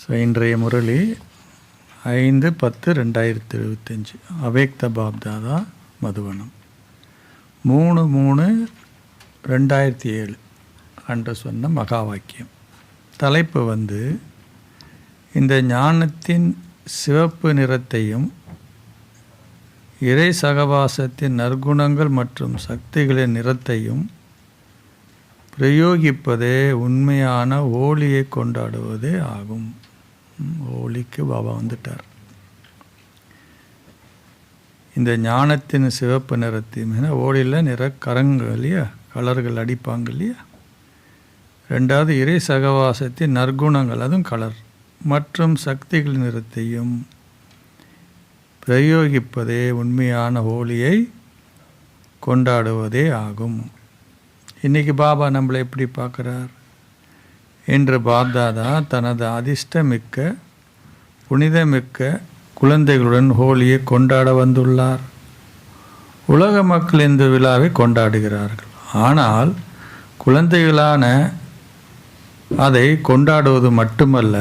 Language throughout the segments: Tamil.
இன்றைய முரளி 5/10/2025 அவேக்த பாப்தாதா மதுவனம் 3/3/2007 அன்று சொன்ன மகா வாக்கியம். தலைப்பு இந்த ஞானத்தின் சிவப்பு நிறத்தையும் இறை சகவாசத்தின் நற்குணங்கள் மற்றும் சக்திகளின் நிறத்தையும் பிரயோகிப்பதே உண்மையான ஹோலியை கொண்டாடுவதே ஆகும். ஹோலிக்கு பாபா வந்துட்டார். இந்த ஞானத்தின் சிவப்பு நிறத்தையும் ஹோலியில் நிற கரங்கள் இல்லையா, கலர்கள் அடிப்பாங்க இல்லையா. ரெண்டாவது இறை சகவாசத்தின் நற்குணங்கள், அதுவும் கலர் மற்றும் சக்திகளின் நிறத்தையும் பிரயோகிப்பதே உண்மையான ஹோலியை கொண்டாடுவதே ஆகும். இன்றைக்கி பாபா நம்மளை எப்படி பார்க்குறார்? இன்று பாப்தாதா தனது அதிர்ஷ்டமிக்க புனிதமிக்க குழந்தைகளுடன் ஹோலியை கொண்டாட வந்துள்ளார். உலக மக்கள் இந்த விழாவை கொண்டாடுகிறார்கள். ஆனால் குழந்தைகளான அதை கொண்டாடுவது மட்டுமல்ல,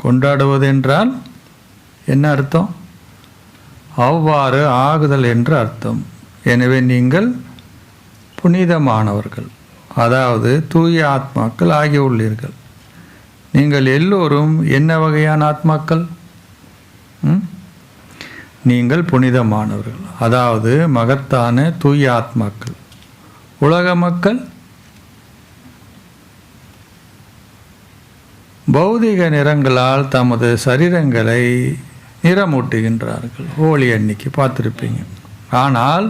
கொண்டாடுவதென்றால் என்ன அர்த்தம்? அவ்வாறு ஆகுதல் என்று அர்த்தம். எனவே நீங்கள் புனிதமானவர்கள், அதாவது தூய ஆத்மாக்கள் ஆகியுள்ளீர்கள். நீங்கள் எல்லோரும் என்ன வகையான ஆத்மாக்கள்? நீங்கள் புனிதமானவர்கள், அதாவது மகத்தான தூய ஆத்மாக்கள். உலக மக்கள் பௌதிக நிறங்களால் தமது சரீரங்களை நிறமூட்டுகின்றார்கள். ஹோலி அன்னைக்கு பார்த்துருப்பீங்க. ஆனால்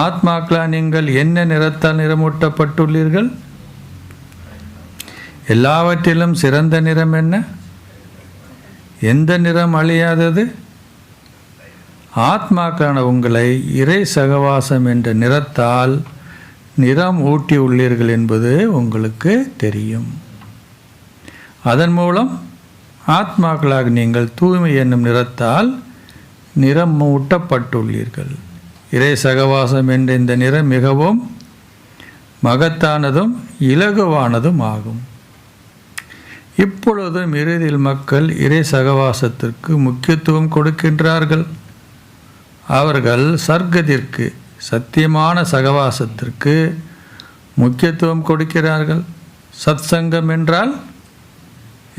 ஆத்மாக்களா நீங்கள் என்ன நிறத்தால் நிறமூட்டப்பட்டுள்ளீர்கள்? எல்லாவற்றிலும் சிறந்த நிறம் என்ன? எந்த நிறம் அழியாதது? ஆத்மாக்களான உங்களை இறை சகவாசம் என்ற நிறத்தால் நிறம் ஊட்டி உள்ளீர்கள் என்பது உங்களுக்கு தெரியும். அதன் மூலம் ஆத்மாக்களாக நீங்கள் தூய்மை என்னும் நிறத்தால் நிறம் ஊட்டப்பட்டுள்ளீர்கள். இறை சகவாசம் என்ற இந்த நிறம் மிகவும் மகத்தானதும் இலகுவானதும் ஆகும். இப்பொழுதும் இறுதியில் மக்கள் இறை சகவாசத்திற்கு முக்கியத்துவம் கொடுக்கின்றார்கள். அவர்கள் சர்க்கத்திற்கு, சத்தியமான சகவாசத்திற்கு முக்கியத்துவம் கொடுக்கிறார்கள். சத்சங்கம் என்றால்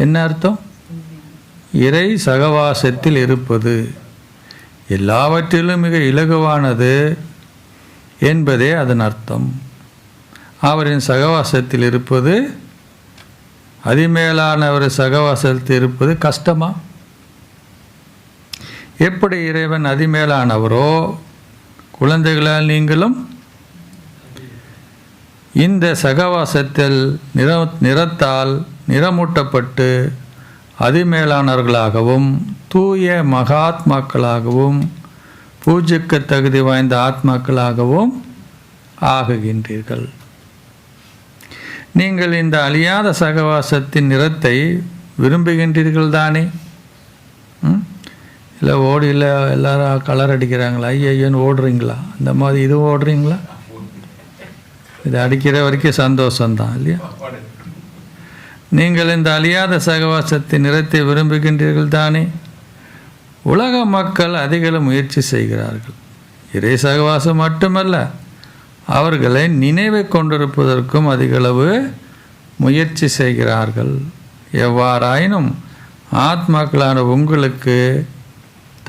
என்ன அர்த்தம்? இறை சகவாசத்தில் இருப்பது, எல்லாவற்றிலும் மிக இலகுவானது என்பதே அதன் அர்த்தம். அவரின் சகவாசத்தில் இருப்பது, அதிமேலான ஒரு சகவாசத்தில் இருப்பது கஷ்டமா? எப்படி இறைவன் அதிமேலானவரோ, குழந்தைகளால் நீங்களும் இந்த சகவாசத்தில் நிறத்தால் நிறமூட்டப்பட்டு அதிமேலானவர்களாகவும் தூய மகாத்மாக்களாகவும் பூஜைக்கு தகுதி வாய்ந்த ஆத்மாக்களாகவும் ஆகுகின்றீர்கள். நீங்கள் இந்த அழியாத சகவாசத்தின் நிறத்தை விரும்புகின்றீர்கள் தானே? இல்லை ஓடியில் எல்லாரும் கலர் அடிக்கிறாங்களா? ஐயோன்னு ஓடுறீங்களா? அந்த மாதிரி இதுவும் ஓடுறீங்களா? இது அடிக்கிற வரைக்கும் சந்தோஷம்தான் இல்லையா? நீங்கள் இந்த அழியாத சகவாசத்தின் நிறத்தை விரும்புகின்றீர்கள் தானே? உலக மக்கள் அதிகளவு முயற்சி செய்கிறார்கள். இறை சகவாசம் மட்டுமல்ல, அவர்களை நினைவை கொண்டிருப்பதற்கும் அதிகளவு முயற்சி செய்கிறார்கள். எவ்வாறாயினும் ஆத்மாக்களான உங்களுக்கு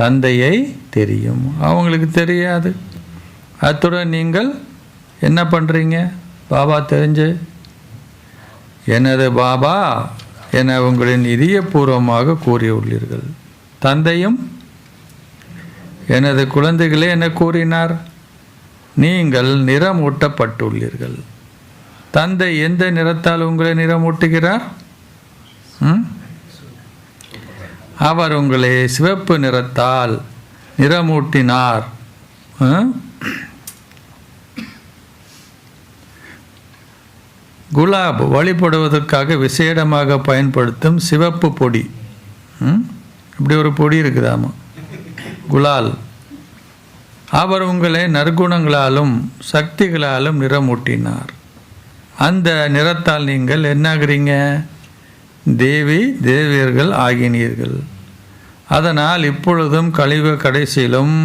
தந்தையை தெரியும், அவங்களுக்கு தெரியாது. அத்துடன் நீங்கள் என்ன பண்ணுறீங்க? பாபா தெரிஞ்சு எனது பாபா என உங்களின் இதயபூர்வமாக கூறியுள்ளீர்கள். தந்தையும் எனது குழந்தைகளே என கூறினார். நீங்கள் நிறமூட்டப்பட்டுள்ளீர்கள். தந்தை எந்த நிறத்தால் உங்களை நிறமூட்டுகிறார்? அவர் உங்களை சிவப்பு நிறத்தால் நிறமூட்டினார். குலாப் வழிபடுவதற்காக விசேடமாக பயன்படுத்தும் சிவப்பு பொடி, இப்படி ஒரு பொடி இருக்குதாமா, குலால். அவர் உங்களை நற்குணங்களாலும் சக்திகளாலும் நிறமூட்டினார். அந்த நிறத்தால் நீங்கள் என்னாகிறீங்க? தேவி தேவியர்கள் ஆகினீர்கள். அதனால் இப்பொழுதும் கலியுக கடைசியிலும்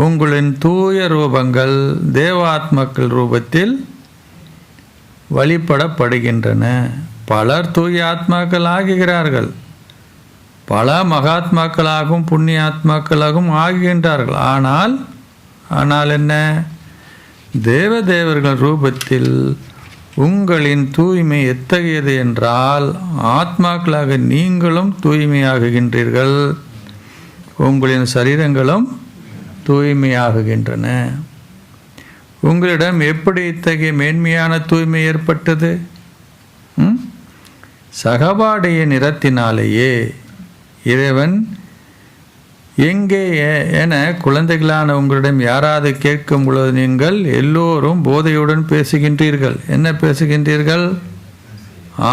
உங்களின் தூய ரூபங்கள் தேவாத்மாக்கள் ரூபத்தில் வழிபடப்படுகின்றன. பலர் தூய ஆத்மாக்கள் ஆகுகிறார்கள், பல மகாத்மாக்களாகவும் புண்ணிய ஆத்மாக்களாகவும் ஆகுகின்றார்கள். ஆனால் என்ன? தேவதேவர்கள் ரூபத்தில் உங்களின் தூய்மை எத்தகையது என்றால், ஆத்மாக்களாக நீங்களும் தூய்மையாகுகின்றீர்கள், உங்களின் சரீரங்களும் தூய்மையாகுகின்றன. உங்களிடம் எப்படி இத்தகைய மேன்மையான தூய்மை ஏற்பட்டது? சகபாடைய நிறத்தினாலேயே. இறைவன் எங்கே என குழந்தைகளான உங்களிடம் யாராவது கேட்கும் பொழுது நீங்கள் எல்லோரும் போதையுடன் பேசுகின்றீர்கள். என்ன பேசுகின்றீர்கள்?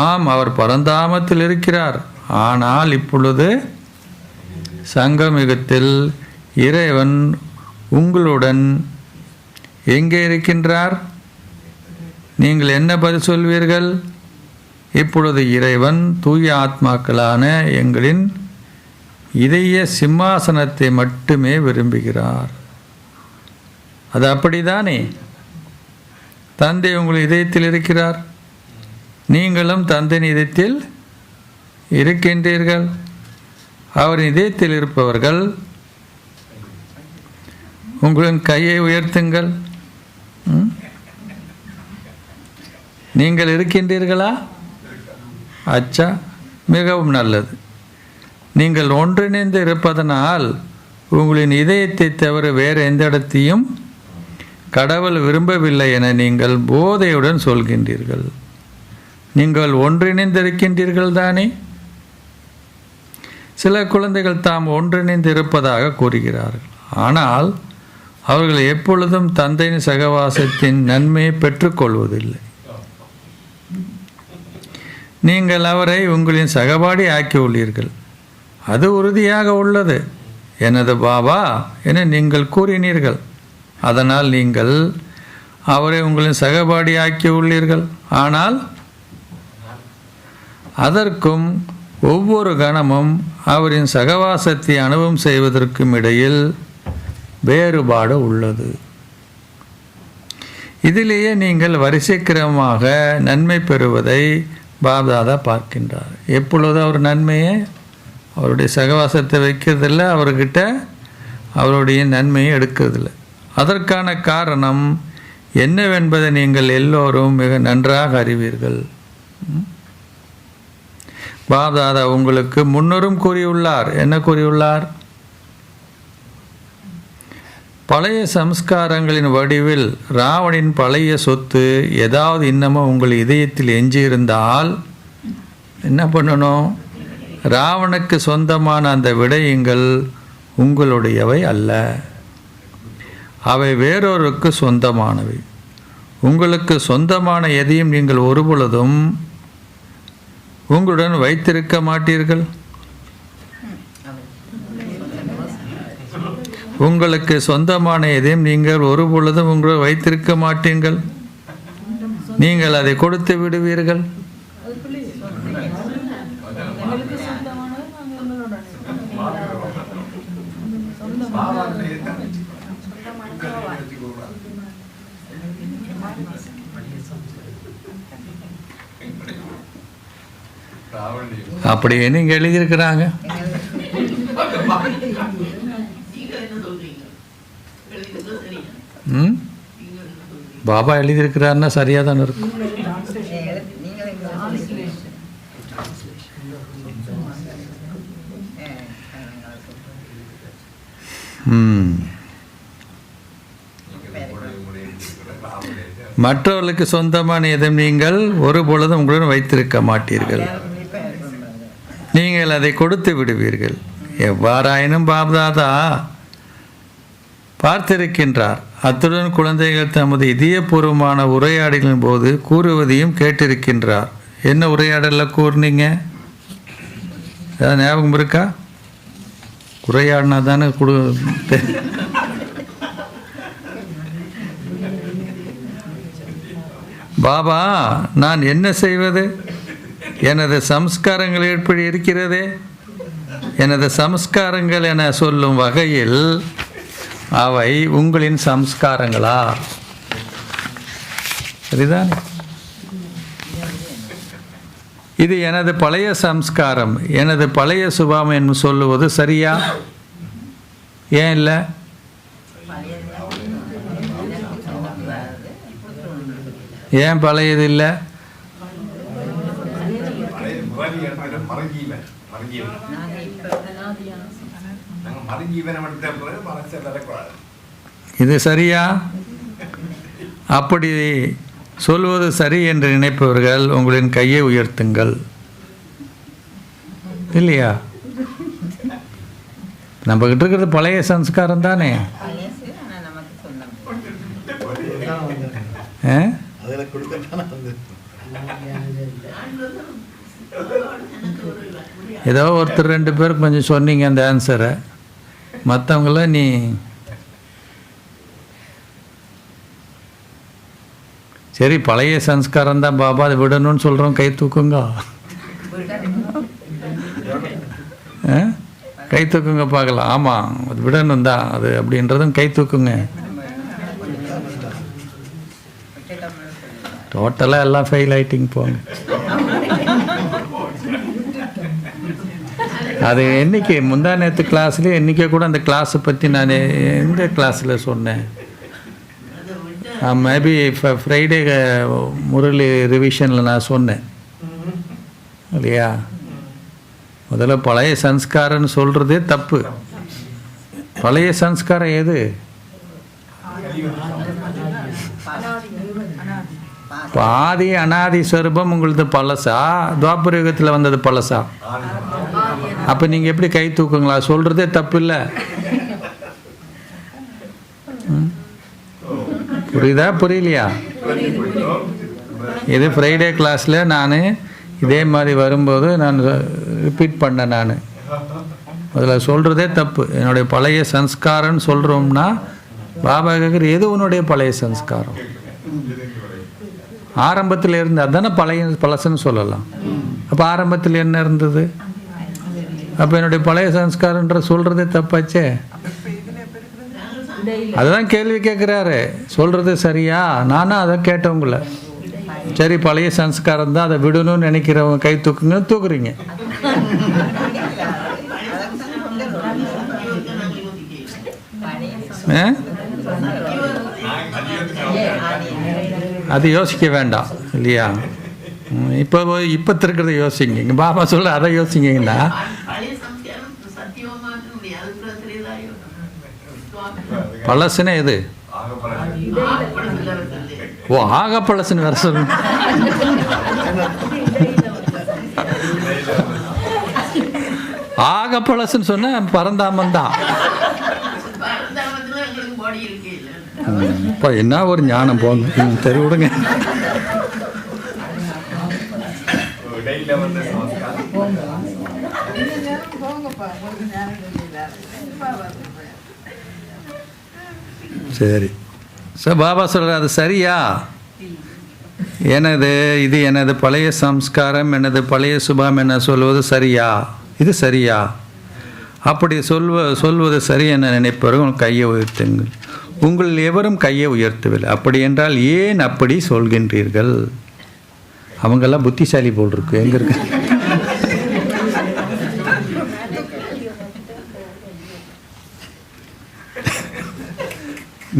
ஆம், அவர் பரந்தாமத்தில் இருக்கிறார். ஆனால் இப்பொழுது சங்கமிகத்தில் இறைவன் உங்களுடன் எங்கே இருக்கின்றார்? நீங்கள் என்ன பதில் சொல்வீர்கள்? இப்பொழுது இறைவன் தூய ஆத்மாக்களான எங்களின் இதய சிம்மாசனத்தை மட்டுமே விரும்புகிறார். அது அப்படிதானே? தந்தை உங்கள் இதயத்தில் இருக்கிறார், நீங்களும் தந்தையின் இதயத்தில் இருக்கின்றீர்கள். அவரின் இதயத்தில் இருப்பவர்கள் உங்களின் கையை உயர்த்துங்கள். நீங்கள் இருக்கின்றீர்களா? அச்சா, மிகவும் நல்லது. நீங்கள் ஒன்றிணைந்து இருப்பதனால் உங்களின் இதயத்தை தவிர வேறு எந்த இடத்தையும் கடவுள் விரும்பவில்லை என நீங்கள் போதையுடன் சொல்கின்றீர்கள். நீங்கள் ஒன்றிணைந்திருக்கின்றீர்கள் தானே? சில குழந்தைகள் தாம் ஒன்றிணைந்து இருப்பதாக கூறுகிறார்கள். ஆனால் அவர்கள் எப்பொழுதும் தந்தையின் சகவாசத்தின் நன்மையை பெற்றுக்கொள்வதில்லை. நீங்கள் அவரை உங்களின் சகபாடி ஆக்கியுள்ளீர்கள், அது உறுதியாக உள்ளது. எனது பாபா என நீங்கள் கூறினீர்கள். அதனால் நீங்கள் அவரை உங்களின் சகபாடி ஆக்கி உள்ளீர்கள். ஆனால் அதற்கும் ஒவ்வொரு கணமும் அவரின் சகவாசத்தை அனுபவம் செய்வதற்கும் இடையில் வேறுபாடு உள்ளது. இதிலேயே நீங்கள் வரிசைக்கிரமமாக நன்மை பெறுவதை பாப்தாதா பார்க்கின்றார். எப்பொழுது அவர் நன்மையை அவருடைய சகவாசத்தை வைக்கிறதில்லை, அவர்கிட்ட அவருடைய நன்மையை எடுக்கிறதில்லை. அதற்கான காரணம் என்னவென்பதை நீங்கள் எல்லோரும் மிக நன்றாக அறிவீர்கள். பாப்தாதா உங்களுக்கு முன்னரும் கூறியுள்ளார். என்ன கூறியுள்ளார்? பழைய சம்ஸ்காரங்களின் வடிவில் ராவணின் பழைய சொத்து ஏதாவது இன்னமும் உங்கள் இதயத்தில் எஞ்சியிருந்தால் என்ன பண்ணணும்? ராவனுக்கு சொந்தமான அந்த விடயங்கள் உங்களுடையவை அல்ல, அவை வேறொருக்கு சொந்தமானவை. உங்களுக்கு சொந்தமான எதையும் நீங்கள் ஒருபொழுதும் உங்களுடன் வைத்திருக்க மாட்டீர்கள். உங்களுக்கு சொந்தமான எதையும் நீங்கள் ஒருபொழுதும் உங்களுடன் வைத்திருக்க மாட்டீர்கள். நீங்கள் அதை கொடுத்து விடுவீர்கள். அப்படி நீங்க எழுதியிருக்கிறாங்க. பாபா எழுதியிருக்கிறாருன்னா சரியா தானே இருக்கும். மற்றவர்களுக்கு சொந்தமான எதுவும் நீங்கள் ஒரு பொழுதும் உங்களுடன் வைத்திருக்க மாட்டீர்கள். நீங்கள் அதை கொடுத்து விடுவீர்கள். எவ்வாறாயினும் பாப்தாதா பார்த்திருக்கின்றார். அத்துடன் குழந்தைகள் தமது இதயபூர்வமான உரையாடலின் போது கூறுவதையும் கேட்டிருக்கின்றார். என்ன உரையாடலில் கூறுனீங்க? ஏதாவது ஞாபகம் இருக்கா? உரையாடினா தானே பாபா, நான் என்ன செய்வது? எனது சம்ஸ்காரங்கள் எப்படி இருக்கிறது? எனது சம்ஸ்காரங்கள் என சொல்லும் வகையில் அவை உங்களின் சம்ஸ்காரங்களா? சரிதான். இது எனது பழைய சம்ஸ்காரம், எனது பழைய சுபாவம் என்று சொல்லுவது சரியா? ஏன் இல்லை? ஏன் பழையது இல்லை? இது சரியா? அப்படி சொல்வது சரி என்று நினைப்பவர்கள் உங்களின் கையை உயர்த்துங்கள். இல்லையா? நம்ம கிட்ட இருக்கிறது பழைய சம்ஸ்காரம் தானே. ஏதோ ஒருத்தர் 2 பேருக்கு கொஞ்சம் சொன்னீங்க அந்த ஆன்சரை, மற்றவங்கள நீ சரி பழைய சம்ஸ்காரம் தான் பாபா, அதை விடணும்னு சொல்கிறோம். கை தூக்குங்க, கை தூக்குங்க பார்க்கலாம். ஆமாம், அது விடணும் தான் அது அப்படின்றதும் கை தூக்குங்க. டோட்டலாக எல்லாம் ஃபெயில் ஆகிட்டிங்க போங்க. அது என்றைக்கு முந்தா நேற்று கிளாஸ்லேயே என்றைக்கே கூட அந்த கிளாஸை பற்றி நான் எந்த கிளாஸில் சொன்னேன்? மேபி இப்போ ஃப்ரைடே முரளி ரிவிஷனில் நான் சொன்னேன் இல்லையா? முதல்ல பழைய சன்ஸ்காரம்னு சொல்கிறதே தப்பு. பழைய சன்ஸ்காரம் எது? பாதி அனாதி ஸ்வரூபம் உங்களது பழசா, துவாபர யுகத்தில் வந்தது பழசா? அப்போ நீங்கள் எப்படி கை தூக்குங்களா? சொல்கிறதே தப்பு இல்லை. புரியுதா புரியலையா? இது ஃப்ரைடே கிளாஸில் நான் இதே மாதிரி வரும்போது நான் ரிப்பீட் பண்ணேன். நான் அதில் சொல்கிறதே தப்பு. என்னுடைய பழைய சன்ஸ்காரம்னு சொல்கிறோம்னா பாபா கேட்குற எது உன்னுடைய பழைய சன்ஸ்காரம்? ஆரம்பத்தில் இருந்து அதுதானே பழசுன்னு சொல்லலாம். அப்போ ஆரம்பத்தில் என்ன இருந்தது? அப்போ என்னுடைய பழைய சன்ஸ்காரன்ற சொல்கிறதே தப்பாச்சே. அதுதான் கேள்வி கேட்குறாரு, சொல்கிறது சரியா? நானும் அதை கேட்டவங்கள. சரி பழைய சன்ஸ்காரம் தான், அதை விடணும்னு நினைக்கிறவங்க கை தூக்குங்க. தூக்குறீங்க. அது யோசிக்க வேண்டாம் இல்லையா? இப்போ இருக்கிறத யோசிங்க. இங்கே பாபா சொல்ல அதை யோசிங்கன்னா பழசுன்னு எது? ஓ ஆக பழசுன்னு வேற சொல்லுங்க. ஆக பழசுன்னு சொன்ன பரந்தாமன் தான். இப்போ என்ன ஒரு ஞானம் போங்க. சரி விடுங்க. சரி சார், பாபா சொல்கிற அது சரியா? இது எனது பழைய சம்ஸ்காரம், எனது பழைய சுபாவம் என சொல்வது சரியா? இது சரியா? அப்படி சொல்வது சரி என நினைப்பவர்கள் கையை உயர்த்துங்கள். உங்கள் எவரும் கையை உயர்த்தவில்லை. அப்படி என்றால் ஏன் அப்படி சொல்கின்றீர்கள்? அவங்கெல்லாம் புத்திசாலி போல் இருக்கு. எங்கே இருக்கு?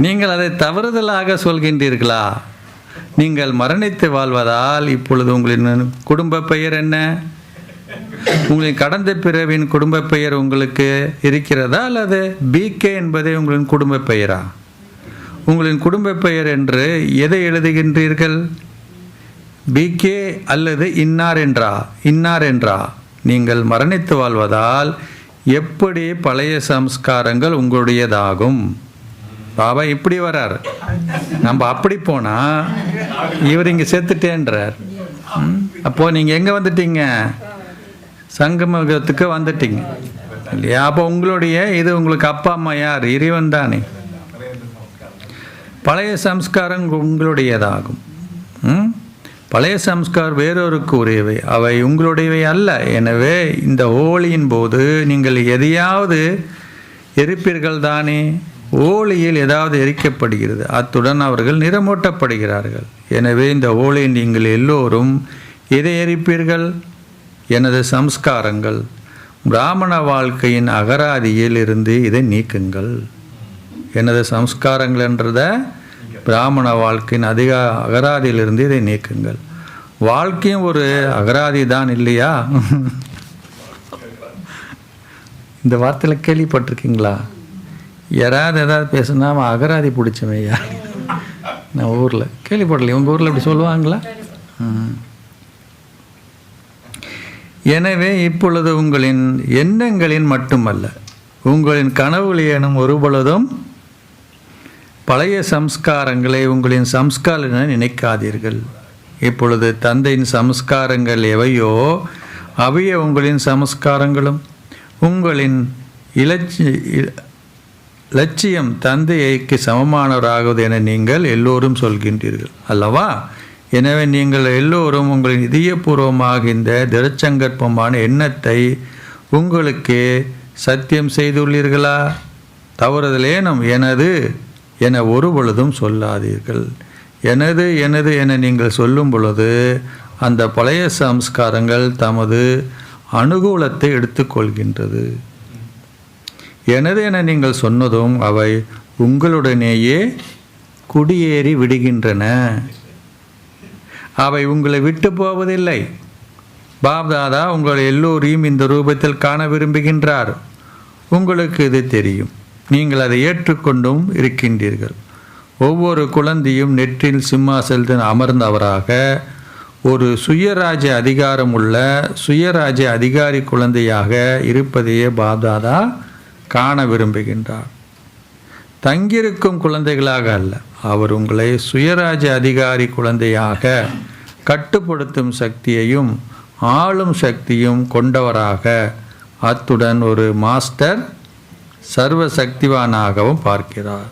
நீங்கள் அதை தவறுதலாக சொல்கின்றீர்களா? நீங்கள் மரணித்து வாழ்வதால் இப்பொழுது உங்களின் குடும்ப பெயர் என்ன? உங்களின் கடந்த பிறவின் குடும்ப பெயர் உங்களுக்கு இருக்கிறதா, அல்லது பிகே என்பதே உங்களின் குடும்ப பெயரா? உங்களின் குடும்ப பெயர் என்று எதை எழுதுகின்றீர்கள்? பிகே அல்லது இன்னார் என்றா? நீங்கள் மரணித்து வாழ்வதால் எப்படி பழைய சம்ஸ்காரங்கள் உங்களுடையதாகும்? பாபா இப்படி வரார். நம்ம அப்படி போனால் இவர் இங்கே செத்துட்டேன்றார். அப்போது நீங்கள் எங்கே வந்துட்டீங்க? சங்கமத்துக்கு வந்துட்டீங்க இல்லையா? அப்போ உங்களுடைய இது உங்களுக்கு அப்பா அம்மா யார்? இறைவன் தானே. பழைய சம்ஸ்காரம் உங்களுடையதாகும். பழைய சம்ஸ்கார் வேறொருக்கு உரியவை, அவை உங்களுடையவை அல்ல. எனவே இந்த ஹோலியின் போது நீங்கள் எதையாவது எரிப்பீர்கள் தானே. ஹோலியில் ஏதாவது எரிக்கப்படுகிறது, அத்துடன் அவர்கள் நிறமூட்டப்படுகிறார்கள். எனவே இந்த ஹோலியில் நீங்கள் எல்லோரும் எதை எரிப்பீர்கள்? எனது சம்ஸ்காரங்கள். பிராமண வாழ்க்கையின் அகராதியில் இருந்து இதை நீக்குங்கள். எனது சம்ஸ்காரங்கள் என்றத பிராமண வாழ்க்கையின் அகராதியிலிருந்து இதை நீக்குங்கள். வாழ்க்கையும் ஒரு அகராதி தான் இல்லையா? இந்த வார்த்தையில் கேள்விப்பட்டிருக்கீங்களா? ஏதாவது பேசுனா அவன் அகராதி பிடிச்சவையா? நான் ஊரில் கேள்விப்படலையே, உங்கள் ஊரில் இப்படி சொல்லுவாங்களா? எனவே இப்பொழுது உங்களின் எண்ணங்களின் மட்டுமல்ல, உங்களின் கனவுகளேனும் ஒரு பொழுதும் பழைய சம்ஸ்காரங்களை உங்களின் சம்ஸ்கார நினைக்காதீர்கள். இப்பொழுது தந்தையின் சம்ஸ்காரங்கள் எவையோ அவையே உங்களின் சம்ஸ்காரங்களும். உங்களின் லட்சியம் தந்தைக்கு சமமானவராகுவது என நீங்கள் எல்லோரும் சொல்கின்றீர்கள் அல்லவா? எனவே நீங்கள் எல்லோரும் உங்களின் இதயபூர்வமாக இந்த திடச்சங்கற்பமான எண்ணத்தை உங்களுக்கு சத்தியம் செய்துள்ளீர்களா? தவறுதலேனும் எனது என ஒரு பொழுதும் சொல்லாதீர்கள். எனது எனது என நீங்கள் சொல்லும் பொழுது அந்த பழைய சம்ஸ்காரங்கள் தமது அனுகூலத்தை எடுத்துக்கொள்கின்றது. எனது என நீங்கள் சொன்னதும் அவை உங்களுடனேயே குடியேறி விடுகின்றன. அவை உங்களை விட்டு போவதில்லை. பாப்தாதா உங்கள் எல்லோரையும் இந்த ரூபத்தில் காண விரும்புகின்றார். உங்களுக்கு இது தெரியும். நீங்கள் அதை ஏற்றுக்கொண்டும் இருக்கின்றீர்கள். ஒவ்வொரு குழந்தையும் நெற்றில் சிம்மாசனத்தில் அமர்ந்தவராக ஒரு சுயராஜ்ய அதிகாரம் உள்ள சுயராஜ்ய அதிகாரி குழந்தையாக இருப்பதையே பாப்தாதா காண விரும்புகின்றார். தங்கியிருக்கும் குழந்தைகளாக அல்ல. அவர் உங்களை சுயராஜ்ய அதிகாரி குழந்தையாக கட்டுப்படுத்தும் சக்தியையும் ஆளும் சக்தியும் கொண்டவராக, அத்துடன் ஒரு மாஸ்டர் சர்வ சக்திவானாகவும் பார்க்கிறார்.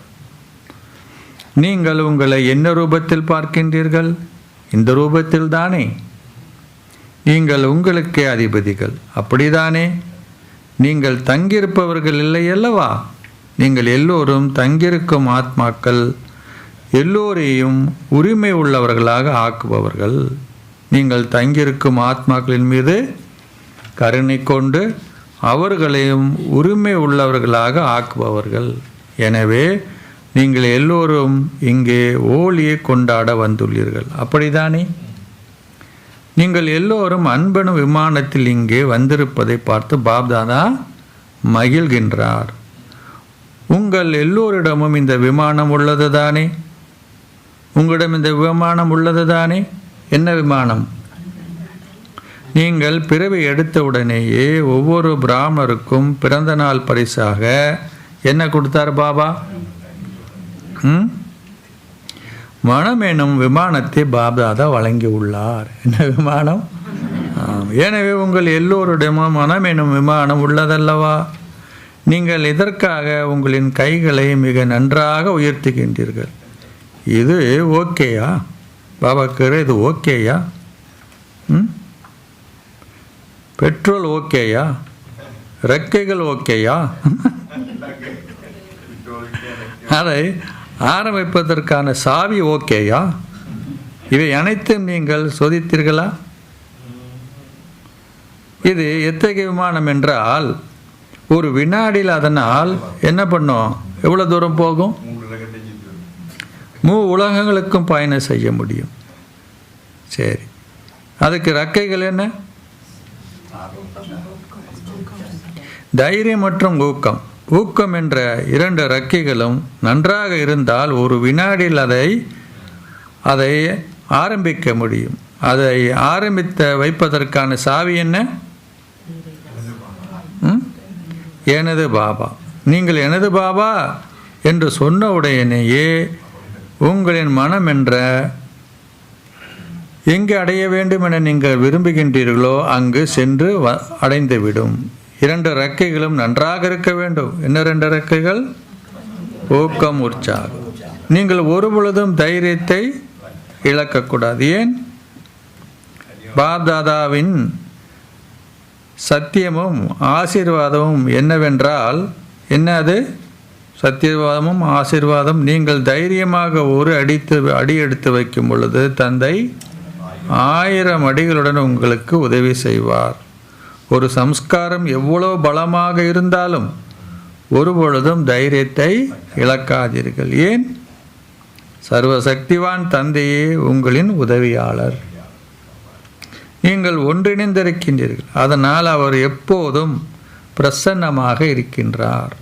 நீங்கள் உங்களை என்ன ரூபத்தில் பார்க்கின்றீர்கள்? இந்த ரூபத்தில் தானே. நீங்கள் உங்களுக்கே அதிபதிகள், அப்படிதானே? நீங்கள் தங்கியிருப்பவர்கள் இல்லை அல்லவா? நீங்கள் எல்லோரும் தங்கியிருக்கும் ஆத்மாக்கள், எல்லோரையும் உரிமை உள்ளவர்களாக ஆக்குபவர்கள். நீங்கள் தங்கியிருக்கும் ஆத்மாக்களின் மீது கருணை கொண்டு அவர்களையும் உரிமை உள்ளவர்களாக ஆக்குபவர்கள். எனவே நீங்கள் எல்லோரும் இங்கே ஹோலியை கொண்டாட வந்துள்ளீர்கள், அப்படிதானே? நீங்கள் எல்லோரும் அன்பனும் விமானத்தில் இங்கே வந்திருப்பதை பார்த்து பாப்தாதா மகிழ்கின்றார். உங்கள் எல்லோரிடமும் இந்த விமானம் உள்ளது தானே? உங்களிடம் இந்த விமானம் உள்ளது தானே? என்ன விமானம்? நீங்கள் பிறவி எடுத்தவுடனேயே ஒவ்வொரு பிராமணருக்கும் பிறந்த நாள் பரிசாக என்ன கொடுத்தார் பாபா? மனம் எனும் விமானத்தை பாப்தாதா வழங்கி உள்ளார். என்ன விமானம்? எனவே உங்கள் எல்லோருடமும் மனம் எனும் விமானம் உள்ளதல்லவா? நீங்கள் இதற்காக உங்களின் கைகளை மிக நன்றாக உயர்த்துகின்றீர்கள். இது ஓகேயா பாபாக்கு? இது ஓகேயா? பெட்ரோல் ஓகேயா? ரெக்கைகள் ஓகேயா? அதை ஆரம்பிப்பதற்கான சாவி ஓகேயா? இவை அனைத்தும் நீங்கள் சோதித்தீர்களா? இது எத்தகைய விமானம் என்றால் ஒரு வினாடியில் அதனால் என்ன பண்ணும்? எவ்வளோ தூரம் போகும்? உலகங்களுக்கும் பயணம் செய்ய முடியும். சரி, அதுக்கு ரெக்கைகள் என்ன? தைரியம் மற்றும் ஊக்கம். ஊக்கம் என்ற இரண்டு ரெக்கைகளும் நன்றாக இருந்தால் ஒரு வினாடியில் அதை ஆரம்பிக்க முடியும். அதை வைப்பதற்கான சாவி என்ன? எனது பாபா. நீங்கள் எனது பாபா என்று சொன்ன உடனேயே உங்களின் மனம் என்ற எங்கு அடைய வேண்டும் என நீங்கள் விரும்புகின்றீர்களோ அங்கு சென்று அடைந்துவிடும். இரண்டு ரெக்கைகளும் நன்றாக இருக்க வேண்டும். என்ன ரெண்டு ரெக்கைகள்? ஊக்கம், உற்சாகம். நீங்கள் ஒரு பொழுதும் தைரியத்தை இழக்கக்கூடாது. ஏன்? பாப்தாதாவின் சத்தியமும் ஆசீர்வாதமும் என்னவென்றால், என்ன அது சத்தியவாதமும் ஆசீர்வாதம்? நீங்கள் தைரியமாக ஒரு அடி எடுத்து வைக்கும் பொழுது தந்தை 1000 அடிகளுடன் உங்களுக்கு உதவி செய்வார். ஒரு சம்ஸ்காரம் எவ்வளோ பலமாக இருந்தாலும் ஒருபொழுதும் தைரியத்தை இழக்காதீர்கள். ஏன்? சர்வசக்திவான் தந்தையே உங்களின் உதவியாளர். நீங்கள் ஒன்றிணைந்திருக்கின்றீர்கள், அதனால் அவர் எப்போதும் பிரசன்னமாக இருக்கின்றார்.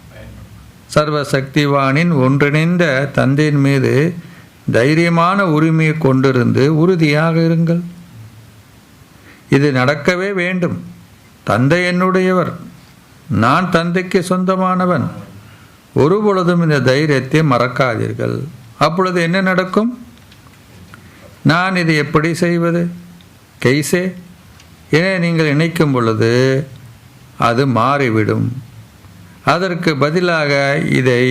சர்வசக்திவானின் ஒன்றிணைந்த தந்தையின் மீது தைரியமான உரிமையை கொண்டிருந்து உறுதியாக இருங்கள். இது நடக்கவே வேண்டும். தந்தை என்னுடையவர், நான் தந்தைக்கு சொந்தமானவன். ஒருபொழுதும் இந்த தைரியத்தை மறக்காதீர்கள். அப்பொழுது என்ன நடக்கும்? நான் இதை எப்படி செய்வது, கைசே என நீங்கள் நினைக்கும் பொழுது அது மாறிவிடும். அதற்கு பதிலாக இதை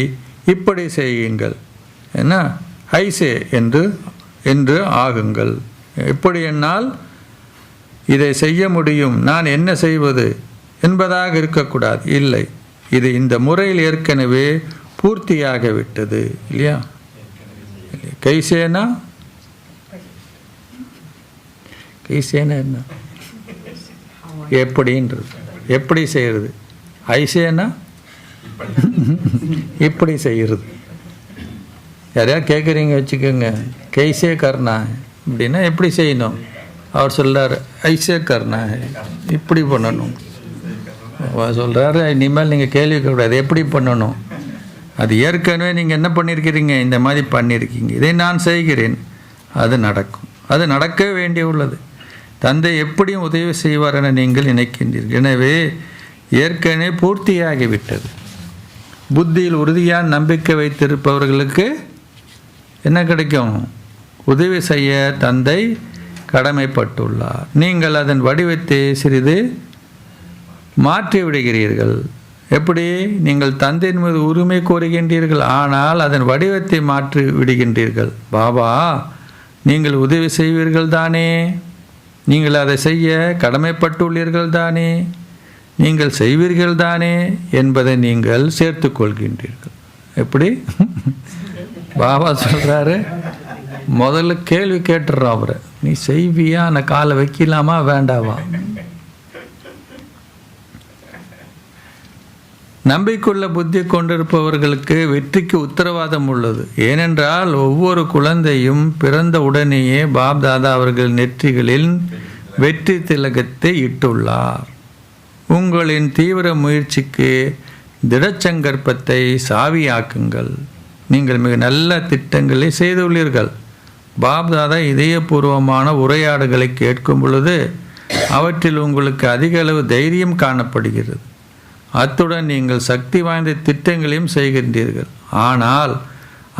இப்படி செய்யுங்கள், என்ன ஐசே என்று ஆகுங்கள். எப்படி என்னால் இதை செய்ய முடியும், நான் என்ன செய்வது என்பதாக இருக்கக்கூடாது. இல்லை, இது இந்த முறையில் ஏற்கனவே பூர்த்தியாகிவிட்டது இல்லையா? கைசேனா என்ன, எப்படின்றது, எப்படி செய்கிறது. ஐசேனா இப்படி செய்கிறது. யாரையா கேட்குறீங்க வச்சுக்கோங்க, கைசே கர்னா அப்படின்னா எப்படி செய்யணும்? அவர் சொல்கிறார் ஐசே கர்னா, இப்படி பண்ணணும். அவர் சொல்கிறாரு இனிமேல் நீங்கள் கேள்வி கேட்கக்கூடாது, எப்படி பண்ணணும். அது ஏற்கனவே நீங்கள் என்ன பண்ணியிருக்கிறீங்க, இந்த மாதிரி பண்ணியிருக்கீங்க, இதை நான் செய்கிறேன், அது நடக்கும். அது நடக்க வேண்டிய உள்ளது. தந்தை எப்படியும் உதவி செய்வார் என நீங்கள் நினைக்கின்றீர்கள். எனவே ஏற்கனவே பூர்த்தியாகிவிட்டது. புத்தியில் உறுதியான நம்பிக்கை வைத்திருப்பவர்களுக்கு என்ன கிடைக்கும்? உதவி செய்ய தந்தை கடமைப்பட்டுள்ளார். நீங்கள் அதன் வடிவத்தை சிறிது மாற்றி விடுகிறீர்கள். எப்படி? நீங்கள் தந்தையின் மீது உரிமை கோருகின்றீர்கள், ஆனால் அதன் வடிவத்தை மாற்றி விடுகின்றீர்கள். பாபா, நீங்கள் உதவி செய்வீர்கள் தானே, நீங்கள் அதை செய்ய கடமைப்பட்டுள்ளீர்கள் தானே, நீங்கள் செய்வீர்கள் தானே என்பதை நீங்கள் சேர்த்து கொள்கின்றீர்கள். எப்படி? பாபா சொல்கிறாரு, முதல்ல கேள்வி கேட்டுடுறோம் அவரை, நீ செய்வியா, நான் காலை வைக்கலாமா வேண்டாவா? நம்பிக்கையுள்ள புத்தி கொண்டிருப்பவர்களுக்கு வெற்றிக்கு உத்தரவாதம் உள்ளது. ஏனென்றால் ஒவ்வொரு குழந்தையும் பிறந்த உடனேயே பாப்தாதா அவர்கள் நெற்றிகளில் வெற்றி திலகத்தை இட்டுள்ளார். உங்களின் தீவிர முயற்சிக்கு திடச்சங்கற்பத்தை சாவியாக்குங்கள். நீங்கள் மிக நல்ல திட்டங்களை செய்துள்ளீர்கள். பாப்தாதா இதயபூர்வமான உரையாடுகளை கேட்கும் பொழுது அவற்றில் உங்களுக்கு அதிக அளவு தைரியம் காணப்படுகிறது. அத்துடன் நீங்கள் சக்தி வாய்ந்த திட்டங்களையும் செய்கின்றீர்கள். ஆனால்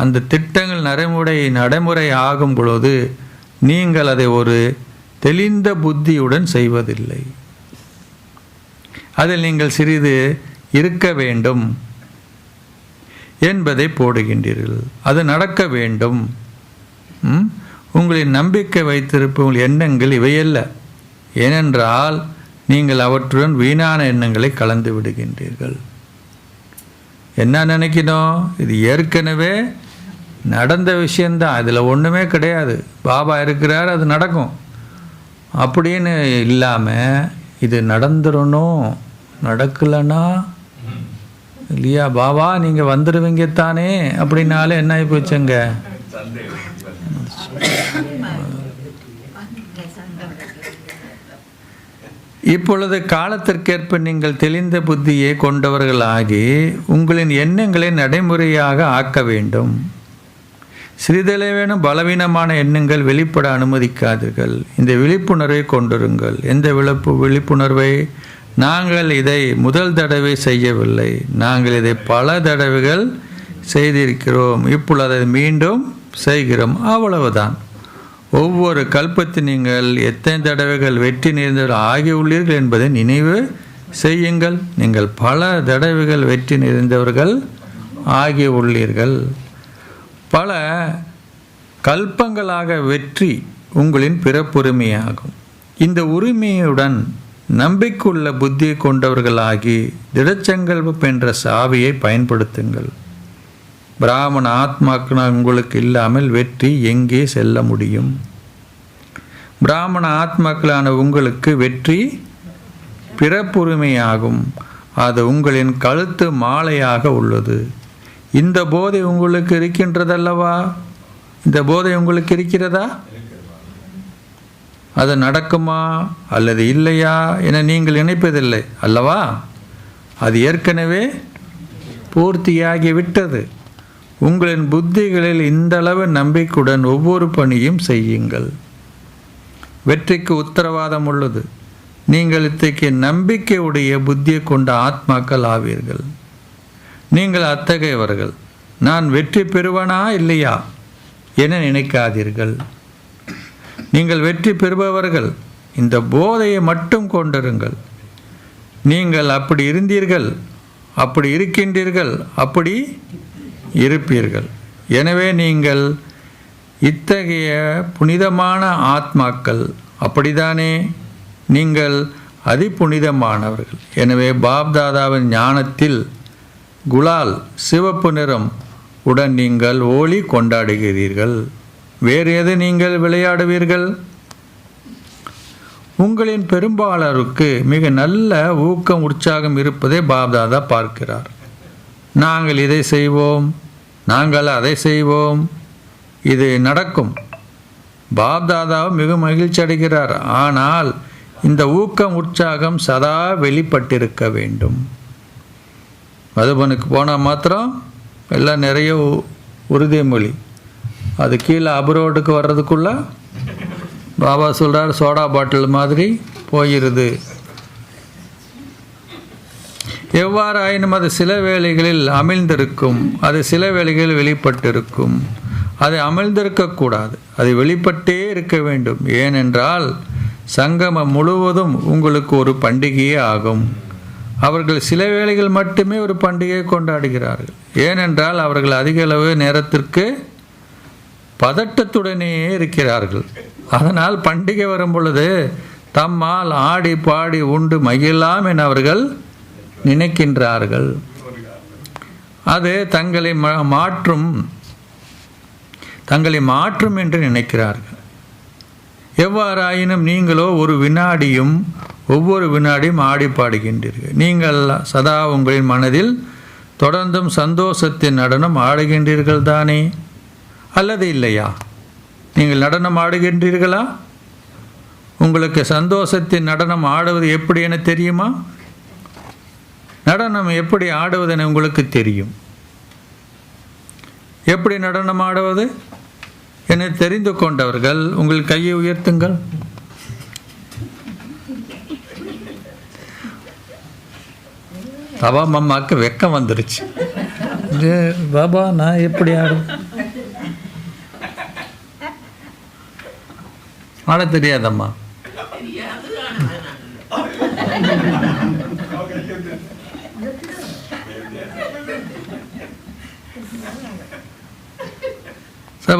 அந்த திட்டங்கள் நடைமுறை ஆகும் பொழுது நீங்கள் அதை ஒரு தெளிந்த புத்தியுடன் செய்வதில்லை. அதில் நீங்கள் சிறிது இருக்க வேண்டும் என்பதை போடுகின்றீர்கள். அது நடக்க வேண்டும். உங்களின் நம்பிக்கை வைத்திருப்ப உங்கள் எண்ணங்கள் இவையல்ல. ஏனென்றால் நீங்கள் அவற்றுடன் வீணான எண்ணங்களை கலந்து விடுகின்றீர்கள். என்ன நினைக்கணும்? இது ஏற்கனவே நடந்த விஷயந்தான், இதில் ஒன்றுமே கிடையாது, பாபா இருக்கிறார், அது நடக்கும் அப்படின்னு இல்லாமல் இது நடந்துடணும், நடக்கலைன்னா இல்லையா பாபா நீங்கள் வந்துடுவீங்க தானே அப்படின்னாலே என்ன ஆகி போச்சுங்க. இப்பொழுது காலத்திற்கேற்ப நீங்கள் தெளிந்த புத்தியை கொண்டவர்களாகி உங்களின் எண்ணங்களை நடைமுறையாக ஆக்க வேண்டும். சிறிதளவேனும் பலவீனமான எண்ணங்கள் வெளிப்பட அனுமதிக்காதீர்கள். இந்த விழிப்புணர்வை கொண்டிருங்கள். எந்த விழிப்புணர்வை? நாங்கள் இதை முதல் தடவை செய்யவில்லை, நாங்கள் இதை பல தடவைகள் செய்திருக்கிறோம், இப்பொழுது அதை மீண்டும் செய்கிறோம், அவ்வளவுதான். ஒவ்வொரு கல்பத்தில் நீங்கள் எத்தனை தடவைகள் வெற்றி நிறைந்தவர்கள் ஆகியுள்ளீர்கள் என்பதை நினைவு செய்யுங்கள். நீங்கள் பல தடவைகள் வெற்றி நிறைந்தவர்கள் ஆகியுள்ளீர்கள். பல கல்பங்களாக வெற்றி உங்களின் பிறப்புரிமையாகும். இந்த உரிமையுடன் நம்பிக்கையுள்ள புத்தி கொண்டவர்களாகி திடச்சங்கல்பம் என்ற சாவியை பயன்படுத்துங்கள். பிராமண ஆத்மாக்கள் உங்களுக்கு இல்லாமல் வெற்றி எங்கே செல்ல முடியும்? பிராமண ஆத்மாக்களான உங்களுக்கு வெற்றி பிறப்புரிமையாகும். அது உங்களின் கழுத்து மாலையாக உள்ளது. இந்த போதை உங்களுக்கு இருக்கின்றதல்லவா? இந்த போதை உங்களுக்கு இருக்கிறதா? அது நடக்குமா அல்லது இல்லையா என நீங்கள் நினைப்பதில்லை அல்லவா? அது ஏற்கனவே பூர்த்தியாகிவிட்டது. உங்களின் புத்திகளில் இந்தளவு நம்பிக்கையுடன் ஒவ்வொரு பணியும் செய்யுங்கள். வெற்றிக்கு உத்தரவாதம் உள்ளது. நீங்கள் இத்தகைய நம்பிக்கையுடைய புத்தியை கொண்ட ஆத்மாக்கள் ஆவீர்கள். நீங்கள் அத்தகையவர்கள். நான் வெற்றி பெறுவனா இல்லையா என நினைக்காதீர்கள். நீங்கள் வெற்றி பெறுபவர்கள். இந்த போதையை மட்டும் கொண்டிருங்கள். நீங்கள் அப்படி இருந்தீர்கள், அப்படி இருக்கின்றீர்கள், அப்படி இருப்பீர்கள். எனவே நீங்கள் இத்தகைய புனிதமான ஆத்மாக்கள். அப்படித்தானே? நீங்கள் அதிபுனிதமானவர்கள். எனவே பாப்தாதாவின் ஞானத்தில் குலால் சிவப்பு நிறம் உடன் நீங்கள் ஹோலி கொண்டாடுகிறீர்கள். வேறு எது நீங்கள் விளையாடுவீர்கள்? உங்களின் பெரும்பாலருக்கு மிக நல்ல ஊக்கம் உற்சாகம் இருப்பதை பாப்தாதா பார்க்கிறார். நாங்கள் இதை செய்வோம், நாங்கள் அதை செய்வோம், இது நடக்கும். பாப்தாதாவும் மிக மகிழ்ச்சி அடைகிறார். ஆனால் இந்த ஊக்கம் உற்சாகம் சதா வெளிப்பட்டிருக்க வேண்டும். மதுபனுக்கு போனால் மாத்திரம் எல்லாம் நிறைய உறுதிமொழி. அது கீழே அப்ரோடுக்கு வர்றதுக்குள்ள பாபா சொல்கிறார், சோடா பாட்டில் மாதிரி போயிருது. எவ்வாறு ஆயினும் அது சில வேளைகளில் அமிழ்ந்திருக்கும், அது சில வேளைகளில் வெளிப்பட்டிருக்கும். அது அமிழ்ந்திருக்கக்கூடாது, அது வெளிப்பட்டே இருக்க வேண்டும். ஏனென்றால் சங்கமம் முழுவதும் உங்களுக்கு ஒரு பண்டிகையே ஆகும். அவர்கள் சில வேளைகள் மட்டுமே ஒரு பண்டிகையை கொண்டாடுகிறார்கள். ஏனென்றால் அவர்கள் அதிக அளவு நேரத்திற்கு பதட்டத்துடனே இருக்கிறார்கள். அதனால் பண்டிகை வரும் பொழுது தம்மால் ஆடி பாடி உண்டு மகிழலாம் என அவர்கள் நினைக்கின்றார்கள். அது தங்களை மாற்றும் என்று நினைக்கிறார்கள். எவ்வாறாயினும் நீங்களோ ஒவ்வொரு வினாடியும் ஆடி பாடுகின்றீர்கள். நீங்கள் சதா உங்களின் மனதில் தொடர்ந்தும் சந்தோஷத்தின் நடனம் ஆடுகின்றீர்கள் தானே, அல்லது இல்லையா? நீங்கள் நடனம் ஆடுகின்றீர்களா? உங்களுக்கு சந்தோஷத்தின் நடனம் ஆடுவது எப்படி என தெரியுமா? நடனம் எப்படி ஆடுவது என உங்களுக்கு தெரியும். எப்படி நடனம் ஆடுவது என தெரிந்து கொண்டவர்கள் உங்கள் கையை உயர்த்துங்கள். பாபா மம்மாவுக்கு வெக்கம் வந்துருச்சு. பாபா நான் எப்படி ஆட தெரியாதம்மா.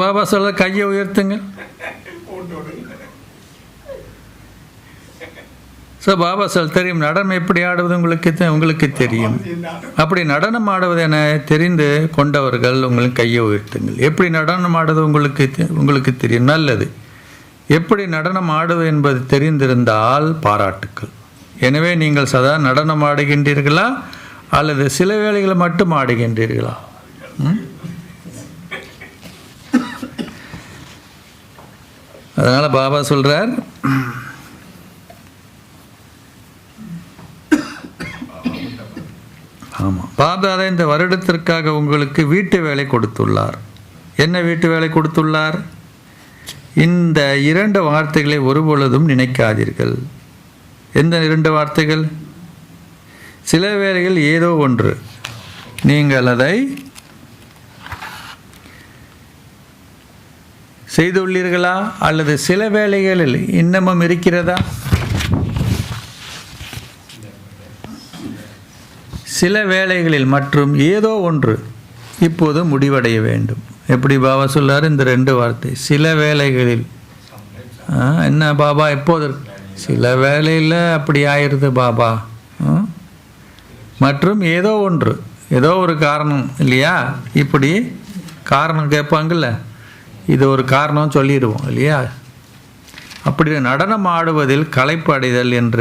பாபா சொல்ல கையை உயர்த்துங்க. பாபா தெரியும் நடனம் எப்படி ஆடுவது உங்களுக்கு தெரியும். அப்படி நடனம் ஆடுவது என தெரிந்து கொண்டவர்கள் உங்களுக்கு கையை உயர்த்துங்கள். எப்படி நடனம் ஆடுவது உங்களுக்கு தெரியும், நல்லது. எப்படி நடனம் ஆடுவது என்பது தெரிந்திருந்தால் பாராட்டுக்கள். எனவே நீங்கள் சதா நடனம் ஆடுகின்றீர்களா அல்லது சில வேளைகளை மட்டும் ஆடுகின்றீர்களா? அதனால் பாபா சொல்கிறார், ஆமாம், பாபாதா இந்த வருடத்திற்காக உங்களுக்கு வீட்டு வேலை கொடுத்துள்ளார். என்ன வீட்டு வேலை கொடுத்துள்ளார்? இந்த 2 வார்த்தைகளை ஒருபொழுதும் நினைக்காதீர்கள். எந்த 2 வார்த்தைகள்? சில வேளைகள் ஏதோ ஒன்று. நீங்கள் அதை செய்துள்ளீர்களா அல்லது சில வேளைகளில் இன்னமும் இருக்கிறதா? சில வேளைகளில் மற்றும் ஏதோ ஒன்று இப்போது முடிவடைய வேண்டும். எப்படி பாபா சொல்லார்? இந்த 2 வார்த்தை, சில வேளைகளில். என்ன பாபா எப்போது? சில வேளையில் அப்படி ஆயிடுது பாபா. மற்றும் ஏதோ ஒன்று, ஏதோ ஒரு காரணம் இல்லையா, இப்படி காரணம் கேட்பாங்கள்ல, இது ஒரு காரணம் சொல்லிடுவோம் இல்லையா. அப்படி நடனம் ஆடுவதில் களைப்பு அடைதல் என்ற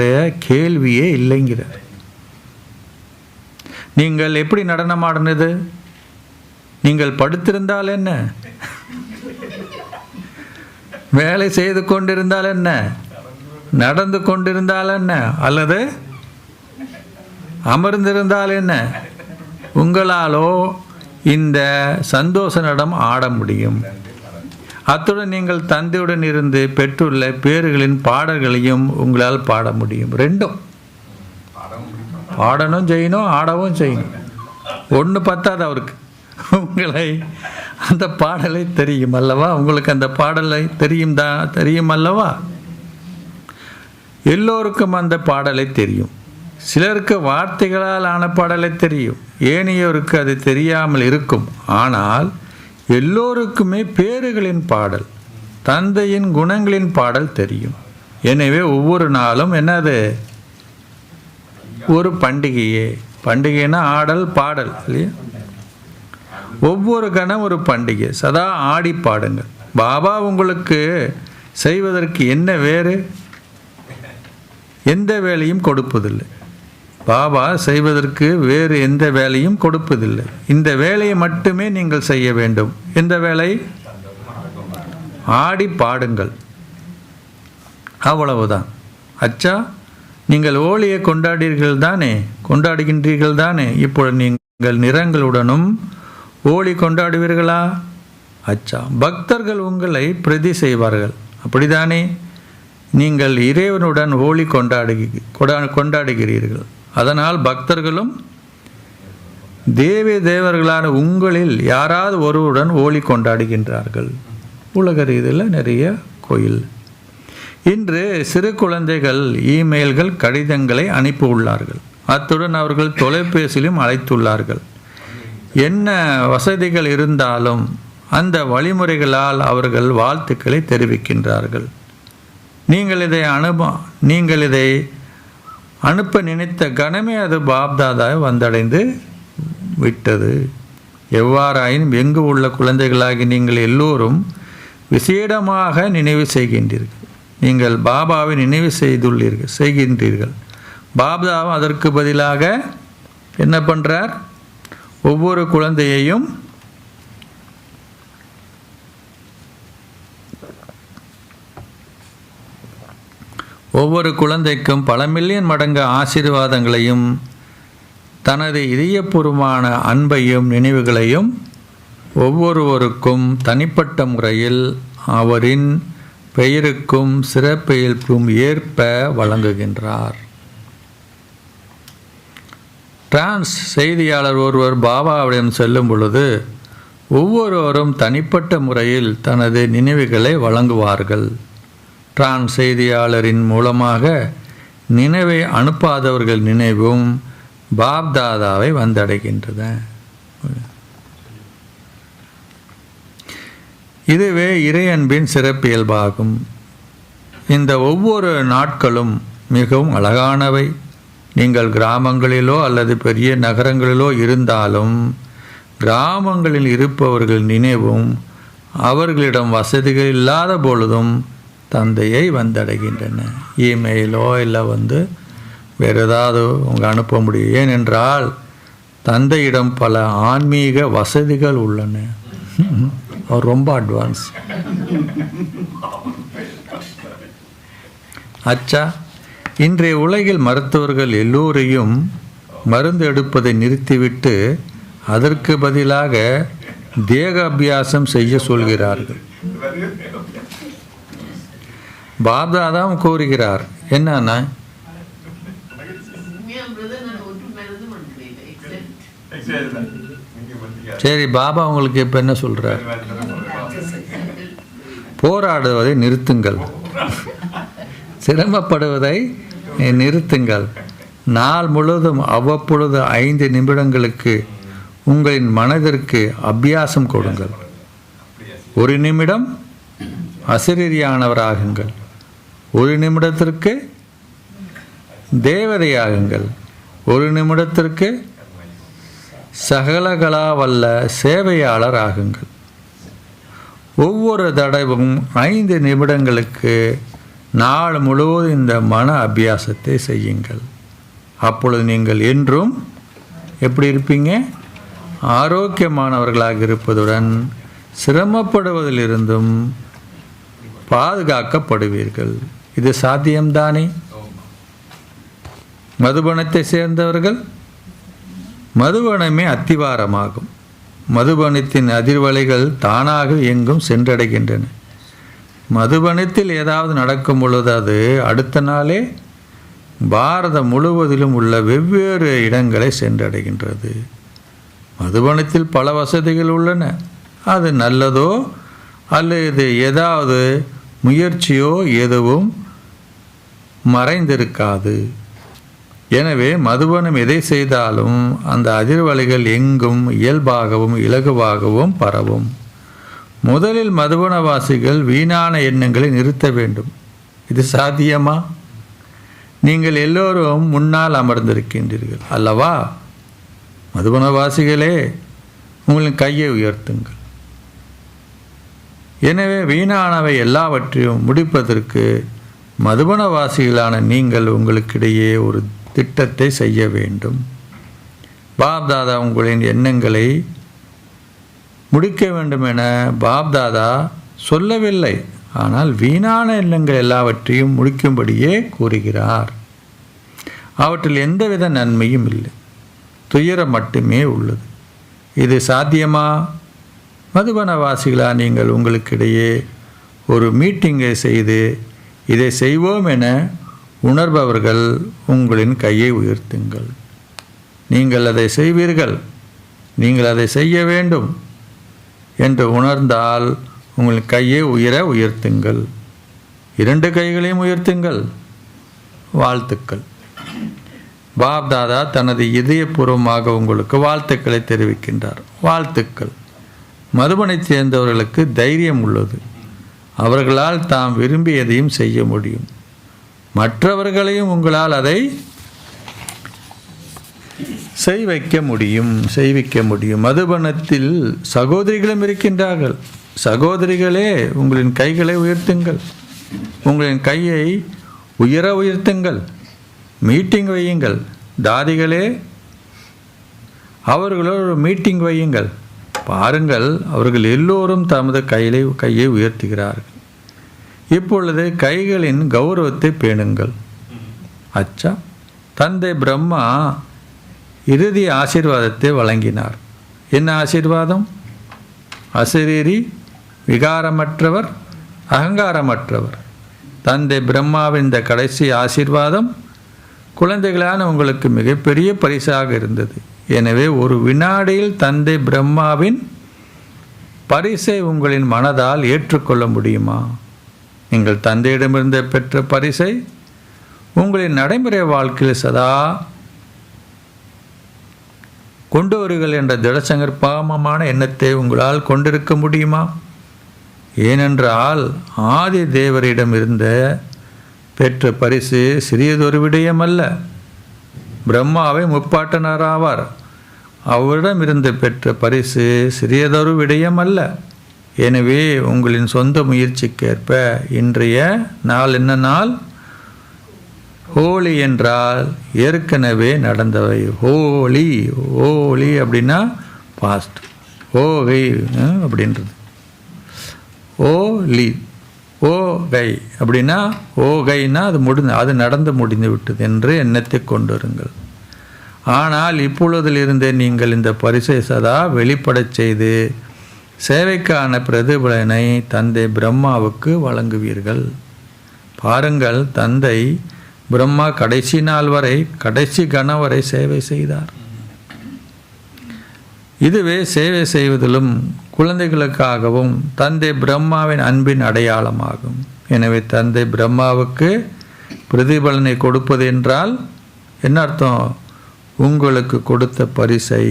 கேள்வியே இல்லைங்கிறார். நீங்கள் எப்படி நடனம் ஆடினது? நீங்கள் படுத்திருந்தால் என்ன, வேலை செய்து கொண்டிருந்தால் என்ன, நடந்து கொண்டிருந்தால் என்ன, அல்லது அமர்ந்திருந்தால் என்ன, உங்களாலோ இந்த சந்தோஷ நடனம் ஆட முடியும். அத்துடன் நீங்கள் தந்தையுடன் இருந்து பெற்றுள்ள பேறுகளின் பாடல்களையும் உங்களால் பாட முடியும். ரெண்டும் பாடணும் செய்யணும், ஆடவும் செய்யணும். ஒன்று பத்தாது அவருக்கு. உங்களை அந்த பாடலை தெரியும் அல்லவா, உங்களுக்கு அந்த பாடலை தெரியும் அல்லவா. எல்லோருக்கும் அந்த பாடலை தெரியும். சிலருக்கு வார்த்தைகளால் ஆன பாடலை தெரியும், ஏனையோருக்கு அது தெரியாமல் இருக்கும். ஆனால் எல்லோருக்குமே பேறுகளின் பாடல், தந்தையின் குணங்களின் பாடல் தெரியும். எனவே ஒவ்வொரு நாளும் என்னது, ஒரு பண்டிகையே. பண்டிகைனா ஆடல் பாடல் இல்லையா. ஒவ்வொரு கணம் ஒரு பண்டிகை. சதா ஆடி பாடுங்கள். பாபா உங்களுக்கு செய்வதற்கு என்ன வேறு எந்த வேலையும் கொடுப்பதில்லை. பாபா செய்வதற்கு வேறு எந்த வேலையும் கொடுப்பதில்லை. இந்த வேலையை மட்டுமே நீங்கள் செய்ய வேண்டும். எந்த வேலை? ஆடி பாடுங்கள், அவ்வளவுதான். அச்சா, நீங்கள் ஹோலியை கொண்டாடுகின்றீர்கள் தானே. இப்பொழுது நீங்கள் நிறங்களுடனும் ஹோலி கொண்டாடுவீர்களா? அச்சா, பக்தர்கள் உங்களை பிரதி செய்வார்கள், அப்படிதானே. நீங்கள் இறைவனுடன் ஹோலி கொண்டாடுகிறீர்கள். அதனால் பக்தர்களும் தேவர்களான உங்களில் யாராவது ஒருவருடன் ஹோலி கொண்டாடுகின்றார்கள். உலக ரீதியில் நிறைய கோயில். இன்று சிறு குழந்தைகள் இமெயில்கள், கடிதங்களை அனுப்பி உள்ளார்கள். அத்துடன் அவர்கள் தொலைபேசியிலும் அழைத்துள்ளார்கள். என்ன வசதிகள் இருந்தாலும் அந்த வழிமுறைகளால் அவர்கள் வாழ்த்துக்களை தெரிவிக்கின்றார்கள். நீங்கள் இதை அனுப்ப நினைத்த கணமே அது பாப்தாதாவை வந்தடைந்து விட்டது. எவ்வாறாயினும் எங்கு உள்ள குழந்தைகளாகி நீங்கள் எல்லோரும் விசேடமாக நினைவு செய்கின்றீர்கள். நீங்கள் பாபாவை நினைவு செய்கின்றீர்கள். பாப்தாவை அதற்கு பதிலாக என்ன பண்ணுறார்? ஒவ்வொரு குழந்தையையும் ஒவ்வொரு குழந்தைக்கும் பல மில்லியன் மடங்கு ஆசீர்வாதங்களையும் தனது இதயபூர்வமான அன்பையும் நினைவுகளையும் ஒவ்வொருவருக்கும் தனிப்பட்ட முறையில் அவரின் பெயருக்கும் சிறப்பியல்பும் ஏற்ப வழங்குகின்றார். டிரான்ஸ் செய்தியாளர் ஒருவர் பாபாவிடம் செல்லும் பொழுது ஒவ்வொருவரும் தனிப்பட்ட முறையில் தனது நினைவுகளை வழங்குவார்கள். டிரான்ஸ் செய்தியாளரின் மூலமாக நினைவை அனுப்பாதவர்கள் நினைவும் பாப்தாதாவை வந்தடைகின்றன. இதுவே இறை அன்பின் சிறப்பியல்பாகும். இந்த ஒவ்வொரு நாட்களும் மிகவும் அழகானவை. நீங்கள் கிராமங்களிலோ அல்லது பெரிய நகரங்களிலோ இருந்தாலும் கிராமங்களில் இருப்பவர்கள் நினைவும் அவர்களிடம் வசதிகள் இல்லாத பொழுதும் தந்தையை வந்தடைகின்றன. இமெயிலோ இல்லை வேறு ஏதாவது அவங்க அனுப்ப முடியும். ஏனென்றால் தந்தையிடம் பல ஆன்மீக வசதிகள் உள்ளன. அவர் ரொம்ப அட்வான்ஸ். அச்சா, இன்றைய உலகில் மருத்துவர்கள் எல்லோரையும் மருந்து எடுப்பதை நிறுத்திவிட்டு அதற்கு பதிலாக தேக அபியாசம் செய்ய சொல்கிறார்கள். பாப்தாதான் கூறுகிறார் என்னன்னா, சரி பாபா உங்களுக்கு இப்போ என்ன சொல்கிறார்? போராடுவதை நிறுத்துங்கள், சிரமப்படுவதை நிறுத்துங்கள். நாள் முழுவதும் அவ்வப்பொழுது 5 நிமிடங்களுக்கு உங்களின் மனதிற்கு அபியாசம் கொடுங்கள். 1 நிமிடம் அசரீரியானவராகுங்கள். 1 நிமிடத்திற்கு தேவதையாகுங்கள். 1 நிமிடத்திற்கு சகலகலா வல்ல சேவையாளர் ஆகுங்கள். ஒவ்வொரு தடவும் 5 நிமிடங்களுக்கு நாள் முழுவதும் இந்த மன அபியாசத்தை செய்யுங்கள். அப்பொழுது நீங்கள் என்றும் எப்படி இருப்பீங்க? ஆரோக்கியமானவர்களாக இருப்பதுடன் சிரமப்படுவதிலிருந்தும் பாதுகாக்கப்படுவீர்கள். இது சாத்தியம்தானே? மதுபனத்தை சேர்ந்தவர்கள், மதுபனமே அத்திவாரமாகும். மதுபனத்தின் அதிர்வலைகள் தானாக எங்கும் சென்றடைகின்றன. மதுபனத்தில் ஏதாவது நடக்கும் பொழுது அது அடுத்த நாளே பாரதம் முழுவதிலும் உள்ள வெவ்வேறு இடங்களை சென்றடைகின்றது. மதுபனத்தில் பல வசதிகள் உள்ளன. அது நல்லதோ அல்லது ஏதாவது முயற்சியோ எதுவும் மறைந்திருக்காது. எனவே மதுபனம் எதை செய்தாலும் அந்த அதிர்வலைகள் எங்கும் இயல்பாகவும் இலகுவாகவும் பரவும். முதலில் மதுபனவாசிகள் வீணான எண்ணங்களை நிறுத்த வேண்டும். இது சாத்தியமா? நீங்கள் எல்லோரும் முன்னால் அமர்ந்திருக்கின்றீர்கள் அல்லவா? மதுபனவாசிகளே, உங்களின் கையை உயர்த்துங்கள். எனவே வீணானவை எல்லாவற்றையும் முடிப்பதற்கு மதுபனவாசிகளான நீங்கள் உங்களுக்கிடையே ஒரு திட்டத்தை செய்ய வேண்டும். பாப்தாதா உங்களின் எண்ணங்களை முடிக்க வேண்டும் என பாப்தாதா சொல்லவில்லை. ஆனால் வீணான எண்ணங்கள் எல்லாவற்றையும் முடிக்கும்படியே கூறுகிறார். அவற்றில் எந்தவித நன்மையும் இல்லை, துயரம் மட்டுமே உள்ளது. இது சாத்தியமா? மதுபனவாசிகளா நீங்கள் உங்களுக்கிடையே ஒரு மீட்டிங்கை செய்து இதை செய்வோம் என உணர்பவர்கள் உங்களின் கையை உயர்த்துங்கள். நீங்கள் அதை செய்வீர்கள், நீங்கள் அதை செய்ய வேண்டும் என்று உணர்ந்தால் உங்கள் கையை உயர்த்துங்கள். 2 கைகளையும் உயர்த்துங்கள். வாழ்த்துக்கள். பாப்தாதா தனது இதயபூர்வமாக உங்களுக்கு வாழ்த்துக்களை தெரிவிக்கின்றார். வாழ்த்துக்கள். மதுபனை சேர்ந்தவர்களுக்கு தைரியம் உள்ளது. அவர்களால் தாம் விரும்பியதையும் செய்ய முடியும். மற்றவர்களையும் உங்களால் அதை செய்விக்க முடியும். மதுபனத்தில் சகோதரிகளும் இருக்கின்றார்கள். சகோதரிகளே, உங்களின் கைகளை உயர்த்துங்கள். உங்களின் கையை உயர்த்துங்கள். மீட்டிங் வையுங்கள். தாதிகளே, அவர்களோடு மீட்டிங் வையுங்கள். பாருங்கள், அவர்கள் எல்லோரும் தமது கையை உயர்த்துகிறார்கள். இப்பொழுது கைகளின் கௌரவத்தை பேணுங்கள். அச்சா, தந்தை பிரம்மா இறுதி ஆசீர்வாதத்தை வழங்கினார். என்ன ஆசீர்வாதம்? அசரீரி, விகாரமற்றவர், அகங்காரமற்றவர். தந்தை பிரம்மாவின் இந்த கடைசி ஆசீர்வாதம் குழந்தைகளான உங்களுக்கு மிகப்பெரிய பரிசாக இருந்தது. எனவே ஒரு வினாடியில் தந்தை பிரம்மாவின் பரிசை உங்களின் மனதால் ஏற்றுக்கொள்ள முடியுமா? நீங்கள் தந்தையிடமிருந்து பெற்ற பரிசை உங்களின் நடைமுறை வாழ்க்கையில் சதா கொண்டு வருங்கள் என்ற திடசங்கற்பமான எண்ணத்தை உங்களால் கொண்டிருக்க முடியுமா? ஏனென்றால் ஆதி தேவரிடமிருந்த பெற்ற பரிசு சிறியதொரு விடயம் அல்ல. பிரம்மாவை முப்பாட்டனராவார். அவரிடமிருந்து பெற்ற பரிசு சிறியதொரு விடயம் அல்ல. எனவே உங்களின் சொந்த முயற்சிக்கேற்ப இன்றைய நாள் என்ன நாள்? ஹோலி என்றால் ஏற்கனவே நடந்தவை. ஹோலி அப்படின்னா பாஸ்ட். ஓகை அப்படின்றது. ஓகை அப்படின்னா ஓகைன்னா அது நடந்து முடிந்து விட்டது என்று எண்ணத்தை கொண்டு வருங்கள். ஆனால் இப்பொழுதிலிருந்தே நீங்கள் இந்த பரிசை சதா வெளிப்படச் செய்து சேவைக்கான பிரதிபலனை தந்தை பிரம்மாவுக்கு வழங்குவீர்கள். பாருங்கள், தந்தை பிரம்மா கடைசி நாள் வரை, கடைசி கணம் வரை சேவை செய்தார். இதுவே சேவை செய்வதிலும் குழந்தைகளுக்காகவும் தந்தை பிரம்மாவின் அன்பின் அடையாளமாகும். எனவே தந்தை பிரம்மாவுக்கு பிரதிபலனை கொடுப்பது என்றால் என்ன அர்த்தம்? உங்களுக்கு கொடுத்த பரிசை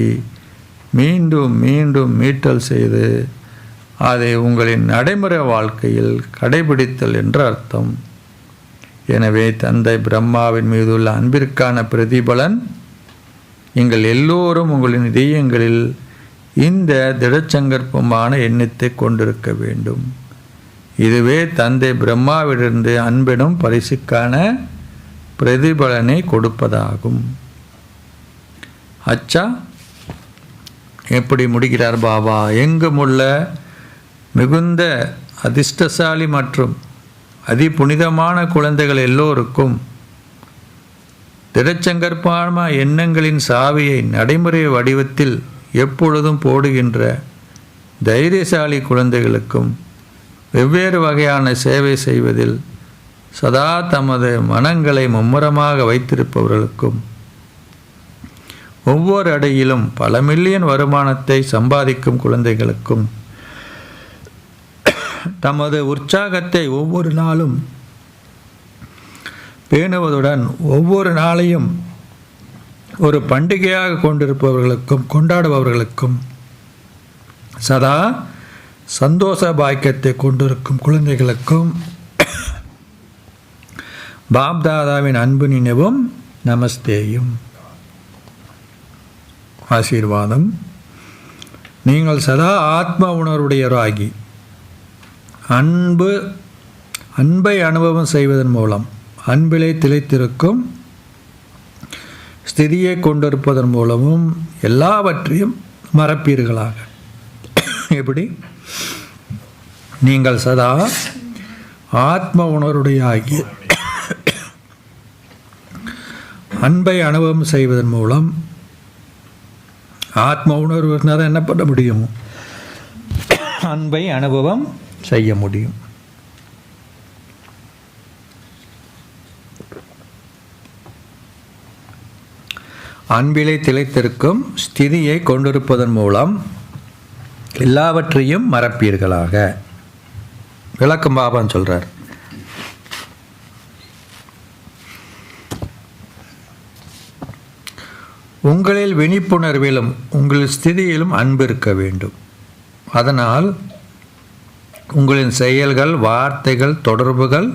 மீண்டும் மீண்டும் மீட்டல் செய்து அதை உங்களின் நடைமுறை வாழ்க்கையில் கடைபிடித்தல் என்ற அர்த்தம். எனவே தந்தை பிரம்மாவின் மீதுள்ள அன்பிற்கான பிரதிபலன் நீங்கள் எல்லோரும் உங்களின் இதயங்களில் இந்த திடச்சங்கற்பமான எண்ணத்தை கொண்டிருக்க வேண்டும். இதுவே தந்தை பிரம்மாவிலிருந்து அன்பெனும் பரிசுக்கான பிரதிபலனை கொடுப்பதாகும். அச்சா, எப்படி முடிக்கிறார் பாபா? எங்கும் உள்ள மிகுந்த அதிர்ஷ்டசாலி மற்றும் அதி புனிதமான குழந்தைகள் எல்லோருக்கும் திடச்சங்கற்பமான எண்ணங்களின் சாவியை நடைமுறை வடிவத்தில் எப்பொழுதும் போடுகின்ற தைரியசாலி குழந்தைகளுக்கும் வெவ்வேறு வகையான சேவை செய்வதில் சதா தமது மனங்களை மும்முரமாக வைத்திருப்பவர்களுக்கும் ஒவ்வொரு அடியிலும் பல மில்லியன் வருமானத்தை சம்பாதிக்கும் குழந்தைகளுக்கும் தமது உற்சாகத்தை ஒவ்வொரு நாளும் பேணுவதுடன் ஒவ்வொரு நாளையும் ஒரு பண்டிகையாக கொண்டாடுபவர்களுக்கும் சதா சந்தோஷ பாக்கியத்தை கொண்டிருக்கும் குழந்தைகளுக்கும் பாப்தாதாவின் அன்பு நினைவும் நமஸ்தேயும். ஆசீர்வாதம். நீங்கள் சதா ஆத்ம உணர்வுடையவராகி அன்பை அனுபவம் செய்வதன் மூலம் அன்பிலே திளைத்திருக்கும் ஸ்திதியை கொண்டிருப்பதன் மூலமும் எல்லாவற்றையும் மறப்பீர்களாக. எப்படி? நீங்கள் சதா ஆத்ம உணர்வுடையாகி அன்பை அனுபவம் செய்வதன் மூலம் ஆத்ம உணர்வு இருந்தால் என்ன பண்ண முடியும்? அன்பை அனுபவம் செய்ய முடியும். அன்பிலே திளைத்திருக்கும் ஸ்திதியை கொண்டிருப்பதன் மூலம் எல்லாவற்றையும் மறப்பீர்களாக. விளக்கம் பாபான்னு சொல்றார். உங்களில் விழிப்புணர்விலும் உங்கள் ஸ்திதியிலும் அன்பு இருக்க வேண்டும். அதனால் உங்களின் செயல்கள், வார்த்தைகள், தொடர்புகள்,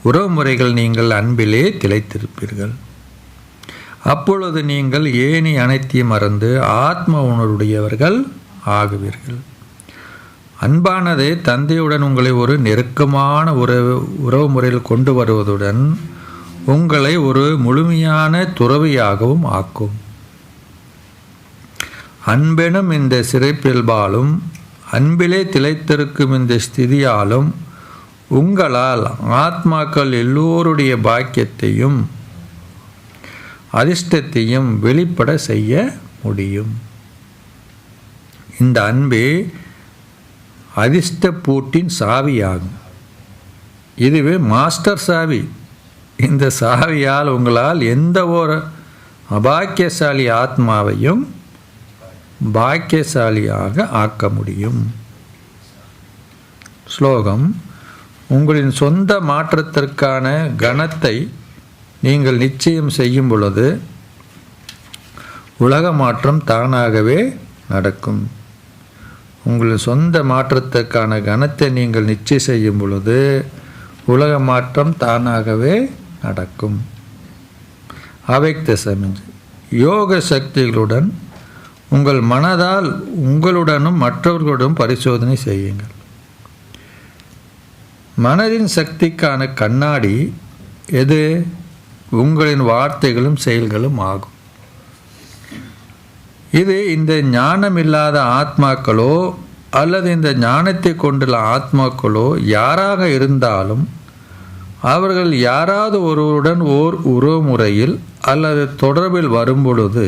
உறவுமுறைகள் நீங்கள் அன்பிலே திளைத்திருப்பீர்கள். அப்பொழுது நீங்கள் ஏனி அனைத்தையும் மறந்து ஆத்ம உணர்வுடையவர்கள் ஆகுவீர்கள். அன்பானது தந்தையுடன் உங்களை ஒரு நெருக்கமான உறவு முறையில் கொண்டு வருவதுடன் உங்களை ஒரு முழுமையான துறவியாகவும் ஆக்கும். அன்பெனும் இந்த சிறைப்பியல்பாலும் அன்பிலே திளைத்திருக்கும் இந்த ஸ்திதியாலும் உங்களால் ஆத்மாக்கள் எல்லோருடைய பாக்கியத்தையும் அதிர்ஷ்டத்தையும் வெளிப்பட செய்ய முடியும். இந்த அன்பே அதிர்ஷ்ட பூட்டின் சாவியாகும். இதுவே மாஸ்டர் சாவி. இந்த சாவியால் உங்களால் எந்த ஒரு அபாக்கியசாலி ஆத்மாவையும் பாக்கியசாலியாக ஆக்க முடியும். ஸ்லோகம். உங்களின் சொந்த மாற்றத்திற்கான கணத்தை நீங்கள் நிச்சயம் செய்யும் பொழுது உலக மாற்றம் தானாகவே நடக்கும். உங்களின் சொந்த மாற்றத்திற்கான கணத்தை நீங்கள் நிச்சயம் செய்யும் பொழுது உலக மாற்றம் தானாகவே நடக்கும். அவ்யக்த சமிஞ்சை. யோக சக்திகளுடன் உங்கள் மனதால் உங்களுடனும் மற்றவர்களுடன் பரிசோதனை செய்யுங்கள். மனதின் சக்திக்கான கண்ணாடி எது? உங்களின் வார்த்தைகளும் செயல்களும் ஆகும். இது இந்த ஞானம் இல்லாத ஆத்மாக்களோ அல்லது இந்த ஞானத்தை கொண்டுள்ள ஆத்மாக்களோ யாராக இருந்தாலும் அவர்கள் யாராவது ஒருவருடன் ஓர் உறவுமுறையில் அல்லது தொடர்பில் வரும்பொழுது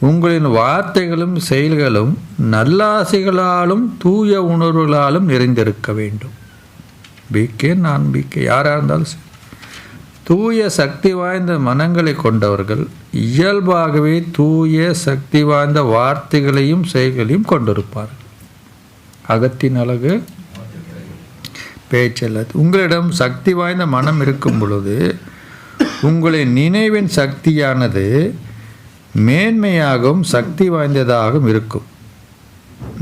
உங்களின் வார்த்தைகளும் செயல்களும் நல்லாசைகளாலும் தூய உணர்வுகளாலும் நிறைந்திருக்க வேண்டும். பிகே நான் பிகே யாராக இருந்தாலும் சரி. தூய சக்தி வாய்ந்த மனங்களை கொண்டவர்கள் இயல்பாகவே தூய சக்தி வாய்ந்த வார்த்தைகளையும் செயல்களையும் கொண்டிருப்பார்கள். அகத்தின் அழகு பேச்சல்லது. உங்களிடம் சக்தி வாய்ந்த மனம் இருக்கும் பொழுது உங்களின் நினைவின் சக்தியானது மேன்மையாகவும் சக்தி வாய்ந்ததாகவும் இருக்கும்.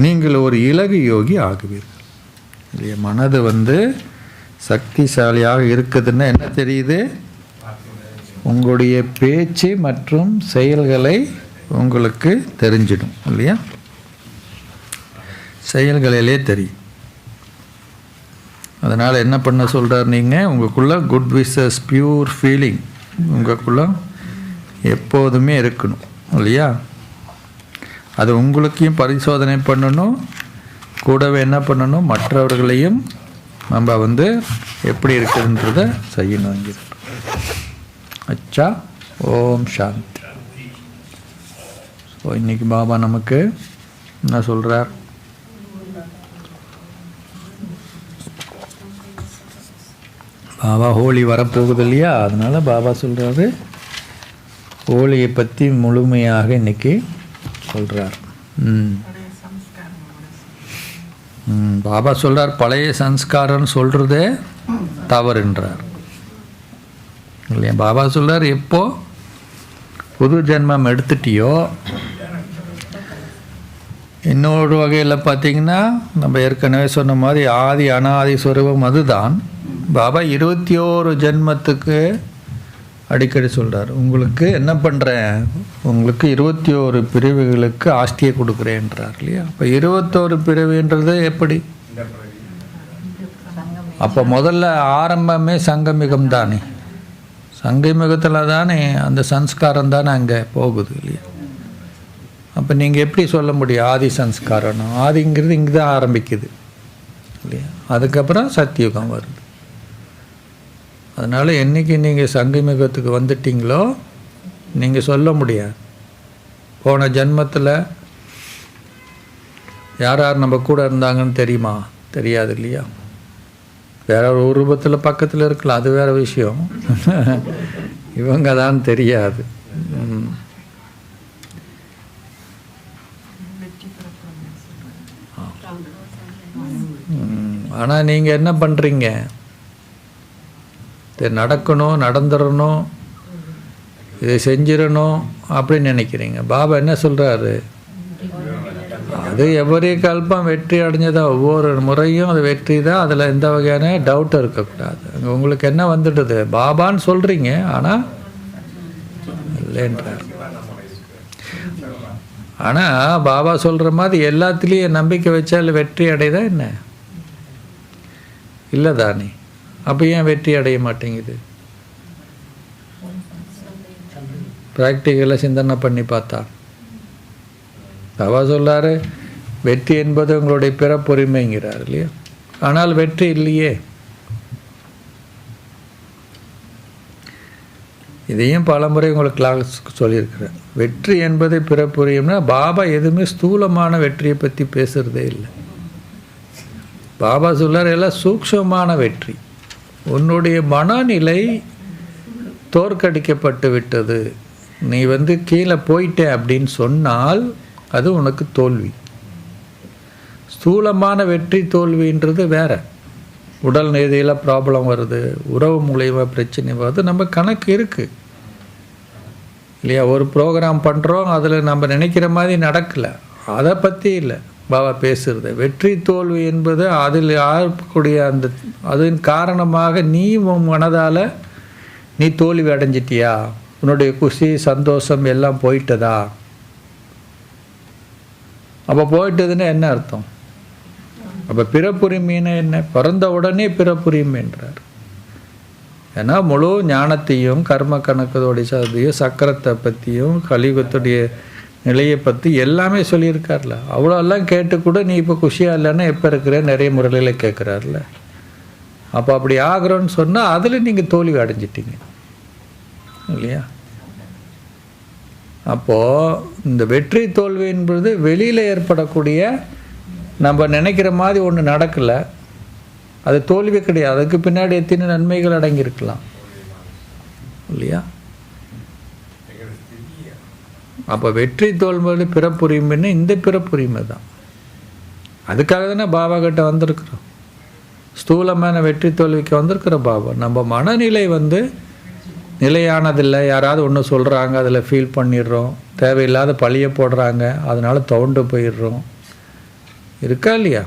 நீங்கள் ஒரு இலகு யோகி ஆகுவீர்கள். மனது சக்திசாலியாக இருக்குதுன்னா என்ன தெரியுது? உங்களுடைய பேச்சு மற்றும் செயல்களை உங்களுக்கு தெரிஞ்சிடும் இல்லையா? செயல்களிலே தெரியும். அதனால் என்ன பண்ண சொல்கிறார்? நீங்கள் உங்களுக்குள்ள குட் விஷஸ் பியூர் ஃபீலிங் உங்களுக்குள்ள எப்போதுமே இருக்கணும் இல்லையா? அது உங்களுக்கையும் பரிசோதனை பண்ணணும், கூடவே என்ன பண்ணணும், மற்றவர்களையும் நம்ம எப்படி இருக்குதுன்றத செய்யணும். அச்சா, ஓம் சாந்தி. ஸோ இன்றைக்கி பாபா நமக்கு என்ன சொல்கிறார்? பாபா ஹோலி வரப்போகுது இல்லையா? அதனால் பாபா சொல்கிறாரு ஹோலியை பற்றி முழுமையாக இன்றைக்கி சொல்கிறார். பாபா சொல்கிறார் பழைய சம்ஸ்காரம்னு சொல்கிறதே தவறுன்றார் இல்லையா? பாபா சொல்கிறார் எப்போ புது ஜென்மம் எடுத்துட்டியோ, இன்னொரு வகையில் பார்த்திங்கன்னா நம்ம ஏற்கனவே சொன்ன மாதிரி ஆதி அனாதி சொரூபம் அதுதான். பாபா 21 ஜென்மத்துக்கு அடிக்கடி சொல்கிறார், உங்களுக்கு என்ன பண்ணுறேன், உங்களுக்கு 21 பிரிவுகளுக்கு ஆஸ்தியை கொடுக்குறேன்றார் இல்லையா? அப்போ 21 பிரிவுன்றது எப்படி? அப்போ முதல்ல ஆரம்பமே சங்கமிகம் தானே. சங்கமிகத்தில் தானே அந்த சன்ஸ்காரம் தானே அங்கே போகுது இல்லையா? அப்போ நீங்கள் எப்படி சொல்ல முடியும் ஆதி சன்ஸ்காரம்? ஆதிங்கிறது இங்கே தான் ஆரம்பிக்குது இல்லையா? அதுக்கப்புறம் சத்தியுகம் வருது. அதனால் என்றைக்கு நீங்கள் சங்கமிகத்துக்கு வந்துட்டீங்களோ நீங்கள் சொல்ல முடியாது போன ஜென்மத்தில் யார் யார் நம்ம கூட இருந்தாங்கன்னு தெரியுமா? தெரியாது இல்லையா? வேற ஒரு ரூபத்தில் பக்கத்தில் இருக்கலாம், அது வேறு விஷயம். இவங்க தான் தெரியாது. ஆனால் நீங்கள் என்ன பண்ணுறீங்க? இது நடக்கணும், நடந்துடணும், இதை செஞ்சிடணும் அப்படின்னு நினைக்கிறீங்க. பாபா என்ன சொல்கிறாரு? அது எவரே கல்பம் வெற்றி அடைஞ்சதான், ஒவ்வொரு முறையும் அது வெற்றி தான், அதில் எந்த வகையான டவுட்டும் இருக்கக்கூடாது. அங்கே உங்களுக்கு என்ன வந்துடுது? பாபான்னு சொல்கிறீங்க ஆனால் இல்லைன்றார். ஆனால் பாபா சொல்கிற மாதிரி எல்லாத்துலேயும் நம்பிக்கை வச்சால் வெற்றி அடையதா என்ன? இல்லை தானே. அப்போ ஏன் வெற்றி அடைய மாட்டேங்குது? ப்ராக்டிக்கலாக சிந்தனை பண்ணி பார்த்தா பாபா சொல்லாரு வெற்றி என்பது உங்களுடைய பிறப்புரிமைங்கிறார் இல்லையா? ஆனால் வெற்றி இல்லையே. இதையும் பலமுறை உங்களுக்கு கிளாஸ் சொல்லியிருக்கிறேன். வெற்றி என்பது பிறப்புரியும்னா பாபா எதுவுமே ஸ்தூலமான வெற்றியை பற்றி பேசுகிறதே இல்லை. பாபா சொல்லார் எல்லாம் சூக்ஷ்மமான வெற்றி. உன்னுடைய மனநிலை தோற்கடிக்கப்பட்டு விட்டது, நீ கீழே போயிட்ட அப்படின்னு சொன்னால் அது உனக்கு தோல்வி. ஸ்தூலமான வெற்றி தோல்வின்றது வேற. உடல் ரீதியில் ப்ராப்ளம் வருது, உறவு மூலியமாக பிரச்சனை வருது, நம்ம கணக்கு இருக்குது இல்லையா? ஒரு ப்ரோக்ராம் பண்ணுறோம், அதில் நம்ம நினைக்கிற மாதிரி நடக்கலை, அதை பற்றி இல்லை பாபா பேசுகிறது. வெற்றி தோல்வி என்பது அதில் ஆகக்கூடிய அதன் காரணமாக நீ உன் மனதால் நீ தோல்வி அடைஞ்சிட்டியா, உன்னுடைய குஷி சந்தோஷம் எல்லாம் போயிட்டதா? அப்போ போயிட்டதுன்னா என்ன அர்த்தம்? அப்போ பிறப்புரிமைன்னு என்ன? பிறந்த உடனே பிறப்புரிமைன்றார். ஏன்னா முழு ஞானத்தையும் கர்ம கணக்கத்தோடைய சதியும் சக்கரத்தை பற்றியும் கலியுகத்துடைய நிலையை பற்றி எல்லாமே சொல்லியிருக்கார்ல. அவ்வளோலாம் கேட்டு கூட நீ இப்போ குஷியாக இல்லைன்னா எப்போ இருக்கிற நிறைய முறையில் கேட்குறாருல. அப்போ அப்படி ஆகிறோன்னு சொன்னால் அதில் நீங்கள் தோல்வி அடைஞ்சிட்டீங்க இல்லையா? அப்போது இந்த வெற்றி தோல்வி என்பது வெளியில் ஏற்படக்கூடிய நம்ம நினைக்கிற மாதிரி ஒன்று நடக்கலை, அது தோல்வி கிடையாது. அதுக்கு பின்னாடி எத்தனை நன்மைகள் அடங்கியிருக்கலாம் இல்லையா? அப்போ வெற்றி தோல்வி பிறப்புரிமைன்னு இந்த பிறப்புரிமை தான். அதுக்காக தானே பாபா கிட்ட வந்திருக்கிறோம். ஸ்தூலமான வெற்றி தோல்விக்கு வந்திருக்கிற பாபா. நம்ம மனநிலை நிலையானதில்லை. யாராவது ஒன்று சொல்கிறாங்க, அதில் ஃபீல் பண்ணிடுறோம், தேவையில்லாத பழிய போடுறாங்க, அதனால் துவண்டு போயிடுறோம். இருக்கா இல்லையா?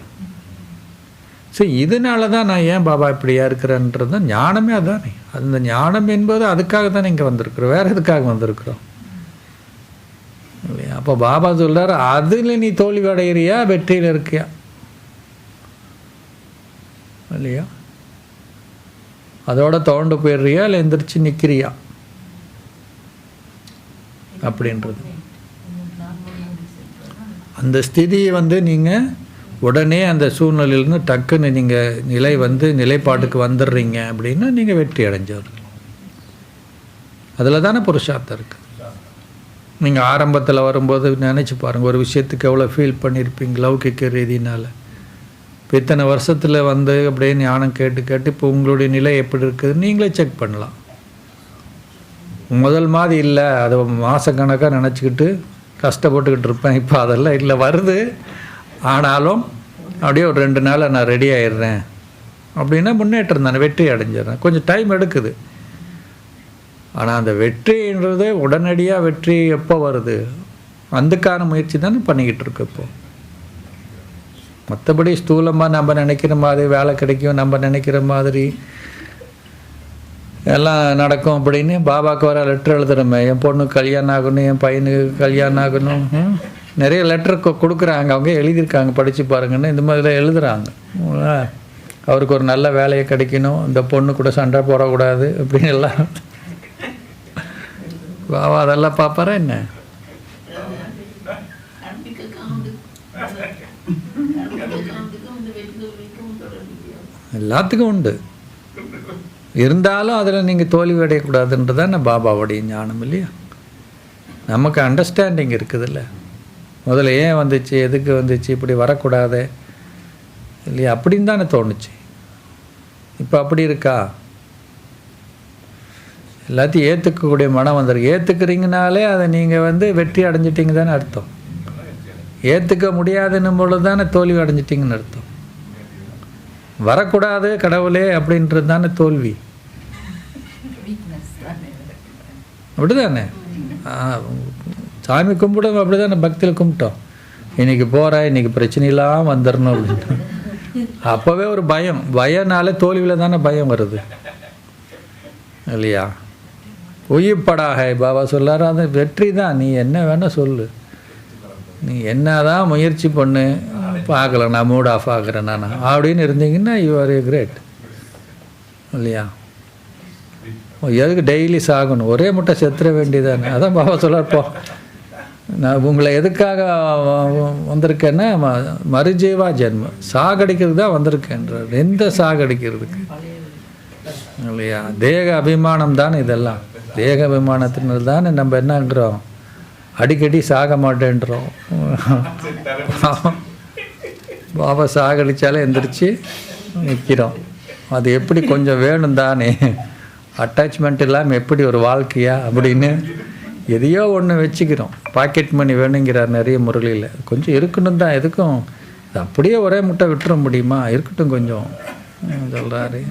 ஸோ இதனால தான் நான் ஏன் பாபா இப்படியா இருக்கிறேன்றது தான் ஞானமே அதானே. அந்த ஞானம் என்பது அதுக்காக தானே இங்கே வந்திருக்கிறோம், வேறு எதுக்காக வந்திருக்கிறோம் இல்லையா? அப்போ பாபா சொல்கிறார், அதில் நீ தோல்வி அடைகிறியா வெற்றியில் இருக்கியா இல்லையா? அதோட தோண்டு போயிடுறியா இல்லை எந்திரிச்சு நிற்கிறியா அப்படின்றது. அந்த ஸ்திதியை நீங்கள் உடனே அந்த சூழ்நிலையிலேருந்து டக்குன்னு நீங்கள் நிலைப்பாட்டுக்கு வந்துடுறீங்க அப்படின்னா நீங்கள் வெற்றி அடைஞ்சவர்கள். அதில் தானே புருஷார்த்தம் இருக்குது. நீங்கள் ஆரம்பத்தில் வரும்போது நினச்சி பாருங்கள், ஒரு விஷயத்துக்கு எவ்வளோ ஃபீல் பண்ணியிருப்பீங்க லௌகிக்க ரீதினால். இப்போ இத்தனை வருஷத்தில் அப்படியே ஞானம் கேட்டு இப்போ உங்களுடைய நிலை எப்படி இருக்குது நீங்களே செக் பண்ணலாம். முதல் மாதிரி இல்லை, அதை மாதக்கணக்காக நினச்சிக்கிட்டு கஷ்டப்பட்டுக்கிட்டு இருப்பேன். இப்போ அதெல்லாம் இல்லை, வருது. ஆனாலும் அப்படியே ஒரு 2 நாள் நான் ரெடி ஆகிடுறேன் அப்படின்னா முன்னேற்றம் தானே, வெற்றி அடைஞ்சிடுறேன். கொஞ்சம் டைம் எடுக்குது. ஆனால் அந்த வெற்றின்றது உடனடியாக வெற்றி எப்போ வருது, அதுக்கான முயற்சி தானே பண்ணிக்கிட்டு இருக்கு இப்போ. மற்றபடி ஸ்தூலமாக நம்ம நினைக்கிற மாதிரி வேலை கிடைக்கும், நம்ம நினைக்கிற மாதிரி எல்லாம் நடக்கும் அப்படின்னு பாபாவுக்கு வர லெட்டர் எழுதுறோமே, என் பொண்ணுக்கு கல்யாணம் ஆகணும், என் பையனுக்கு கல்யாணம் ஆகணும், நிறைய லெட்டர் கொடுக்குறாங்க. அவங்க எழுதியிருக்காங்க, படித்து பாருங்கன்னு இந்த மாதிரிலாம் எழுதுகிறாங்க. அவருக்கு ஒரு நல்ல வேலையை கிடைக்கணும், இந்த பொண்ணு கூட சண்டை போடக்கூடாது அப்படின்னு எல்லாம். பாபா அதெல்லாம் பார்ப்பாரா என்ன? எல்லாத்துக்கும் உண்டு. இருந்தாலும் அதில் நீங்கள் தோல்வி அடையக்கூடாதுன்றது தான் பாபாவுடைய ஞானம் இல்லையா? நமக்கு அண்டர்ஸ்டாண்டிங் இருக்குதுல்ல. முதல்ல ஏன் வந்துச்சு, எதுக்கு வந்துச்சு, இப்படி வரக்கூடாது இல்லையா அப்படின்னு தானே தோணுச்சு. இப்போ அப்படி இருக்கா? எல்லாத்தையும் ஏற்றுக்கக்கூடிய மனம் வந்துருக்கு. ஏற்றுக்கிறீங்கனாலே அதை நீங்கள் வெற்றி அடைஞ்சிட்டிங்க தானே அர்த்தம். ஏற்றுக்க முடியாதுன்னும் பொழுது தானே தோல்வி அடைஞ்சிட்டிங்கன்னு அர்த்தம். வரக்கூடாது கடவுளே அப்படின்றது தானே தோல்வி. அப்படி தானே சாமி கும்பிடும், அப்படி தானே பக்தியில் கும்பிட்டோம். இன்றைக்கி போகிறேன், இன்றைக்கி பிரச்சனையெல்லாம் வந்துடணும் அப்படின்ட்டு. அப்போவே ஒரு பயம்னாலே தோல்வியில் தானே பயம் வருது இல்லையா? உயிர்ப்படாக பாபா சொல்லார், அது வெற்றி தான். நீ என்ன வேணால் சொல்லு, நீ என்ன தான் முயற்சி பண்ணு, பார்க்கல நான் மூட் ஆஃப் ஆகிறேன் நான் அப்படின்னு இருந்தீங்கன்னா யூ ஆர் ஏ கிரேட் இல்லையா? எதுக்கு டெய்லி சாகணும், ஒரே முட்டை செத்துற வேண்டியதானே. அதான் பாபா சொல்லார்ப்போ, நான் உங்களை எதுக்காக வந்திருக்கேன்னா மறுஜீவா ஜென்மம், சாகடிக்கிறது தான் வந்திருக்கேன்றார். எந்த சாகடிக்கிறதுக்கு இல்லையா? தேக அபிமானம் தானே இதெல்லாம். தேக அபிமானத்தினர் தானே நம்ம என்னங்கிறோம், அடிக்கடி சாக மாட்டேன்றோம். பாபா சாகடித்தாலே எந்திரிச்சு நிற்கிறோம். அது எப்படி கொஞ்சம் வேணும் தானே, அட்டாச்மெண்ட் இல்லாமல் எப்படி ஒரு வாழ்க்கையா அப்படின்னு எதையோ ஒன்று வச்சுக்கிறோம். பாக்கெட் மணி வேணுங்கிறார் நிறைய முறையில். கொஞ்சம் இருக்கணும் தான், எதுக்கும் அது அப்படியே ஒரே முட்டை விட்டுற முடியுமா, இருக்கட்டும் கொஞ்சம் சொல்கிறாரு.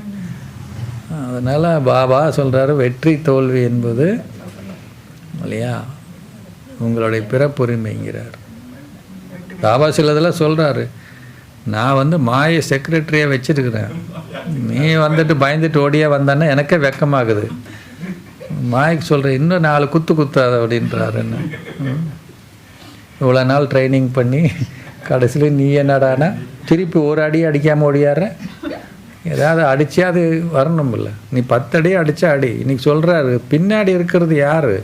அதனால் பாபா சொல்கிறாரு, வெற்றி தோல்வி என்பது இல்லையா உங்களுடைய பிறப்புரிமைங்கிறார். பாபா சிலதெல்லாம் சொல்கிறாரு, நான் மாயை செக்ரட்டரியாக வச்சுருக்கிறேன், நீ பயந்துட்டு ஓடியா வந்தானே எனக்கே வெக்கமாகுது. மாய்க்கு சொல்கிறேன், இன்னும் 4 குத்தாது அப்படின்றாரு. என்ன இவ்வளோ நாள் ட்ரைனிங் பண்ணி கடைசியில் நீ என்னடானா திருப்பி ஒரு அடி அடிக்காமல் ஓடியார, ஏதாவது அடித்தா அது வரணும் இல்லை, நீ 10 அடி அடித்தா அடி. இன்றைக்கி சொல்கிறாரு, பின்னாடி இருக்கிறது யார்,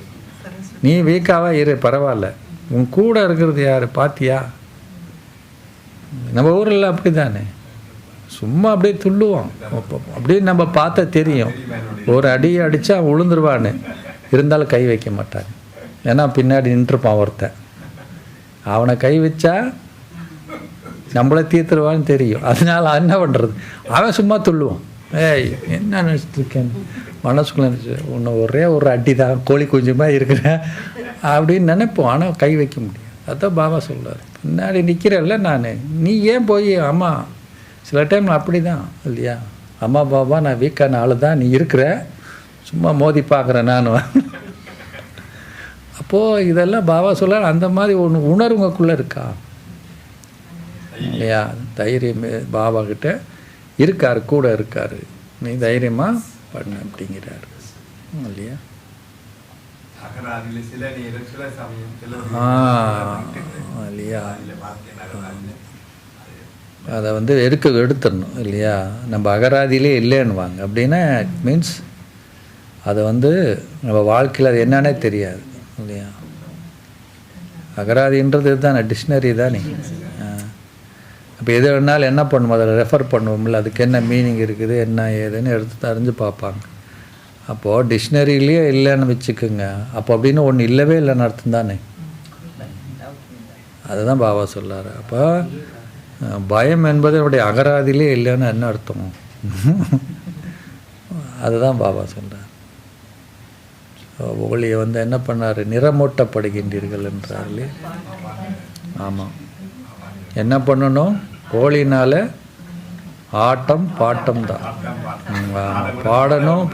நீ வீக்காவா இரு பரவாயில்ல, உன் கூட இருக்கிறது யார் பாத்தியா? நம்ம ஊரில் அப்படி தானே, சும்மா அப்படியே துள்ளுவோம். அப்படியே நம்ம பார்த்தா தெரியும், ஒரு அடி அடித்தா விழுந்துருவான்னு, இருந்தாலும் கை வைக்க மாட்டாங்க. ஏன்னா பின்னாடி நின்றுப்பான் ஒருத்தன், அவனை கை வச்சா நம்மளை தீர்த்துருவான்னு தெரியும். அதனால என்ன பண்ணுறது, அவன் சும்மா துள்ளுவான். ஏய் என்ன நினச்சிட்டு இருக்கேன் மனசுக்குள்ள நினச்சி, உன்னை ஒரே ஒரு அடி தான், கோழி குஞ்சுமாக இருக்கிறேன் அப்படின்னு நினைப்போம். ஆனால் கை வைக்க முடியாது. அதான் பாபா சொல்கிறார், பின்னாடி நிற்கிறல்ல நான், நீ ஏன் போய் அம்மா, சில டைம் அப்படி தான் இல்லையா, அம்மா பாபா நான் வீக்கான ஆள் தான், நீ இருக்கிற சும்மா மோதி பார்க்குறேன் நான். அப்போது இதெல்லாம் பாபா சொல்ல, அந்த மாதிரி ஒன்று உணர்வுக்குள்ளே இருக்கா இல்லையா? தைரியம் பாபா கிட்ட இருக்கார், கூட இருக்கார், நீ தைரியமாக பண்ண அப்படிங்கிறார் இல்லையா. இல்லையா, அதை வந்து எடுத்துடணும் இல்லையா. நம்ம அகராதியிலே இல்லைன்னுவாங்க அப்படின்னா இட் மீன்ஸ் அதை வந்து நம்ம வாழ்க்கையில் அது என்னன்னே தெரியாது இல்லையா. அகராதின்றது இதுதானே, டிக்ஷனரி தானே. அப்போ எது வேணாலும் என்ன பண்ணுவோம், அதில் ரெஃபர் பண்ணுவோம்ல, அதுக்கு என்ன மீனிங் இருக்குது என்ன ஏதுன்னு எடுத்து அறிஞ்சு பார்ப்பாங்க. அப்போது டிக்ஷனரியிலேயே இல்லைன்னு வச்சுக்கோங்க, அப்போ அப்படின்னு ஒன்று இல்லவே இல்லைன்னு அர்த்தம் தானே. அதுதான் பாபா சொல்லார். அப்போ பயம் என்பது என்னுடைய அகராதியிலே இல்லைன்னு என்ன அர்த்தம், அதுதான் பாபா சொல்கிறார். ஒளியை வந்து என்ன பண்ணார், நிறமூட்டப்படுகின்றீர்கள் என்றார்களே. ஆமாம், என்ன பண்ணணும், ஒளினால ஆட்டம் பாட்டம் தான். பாடணும்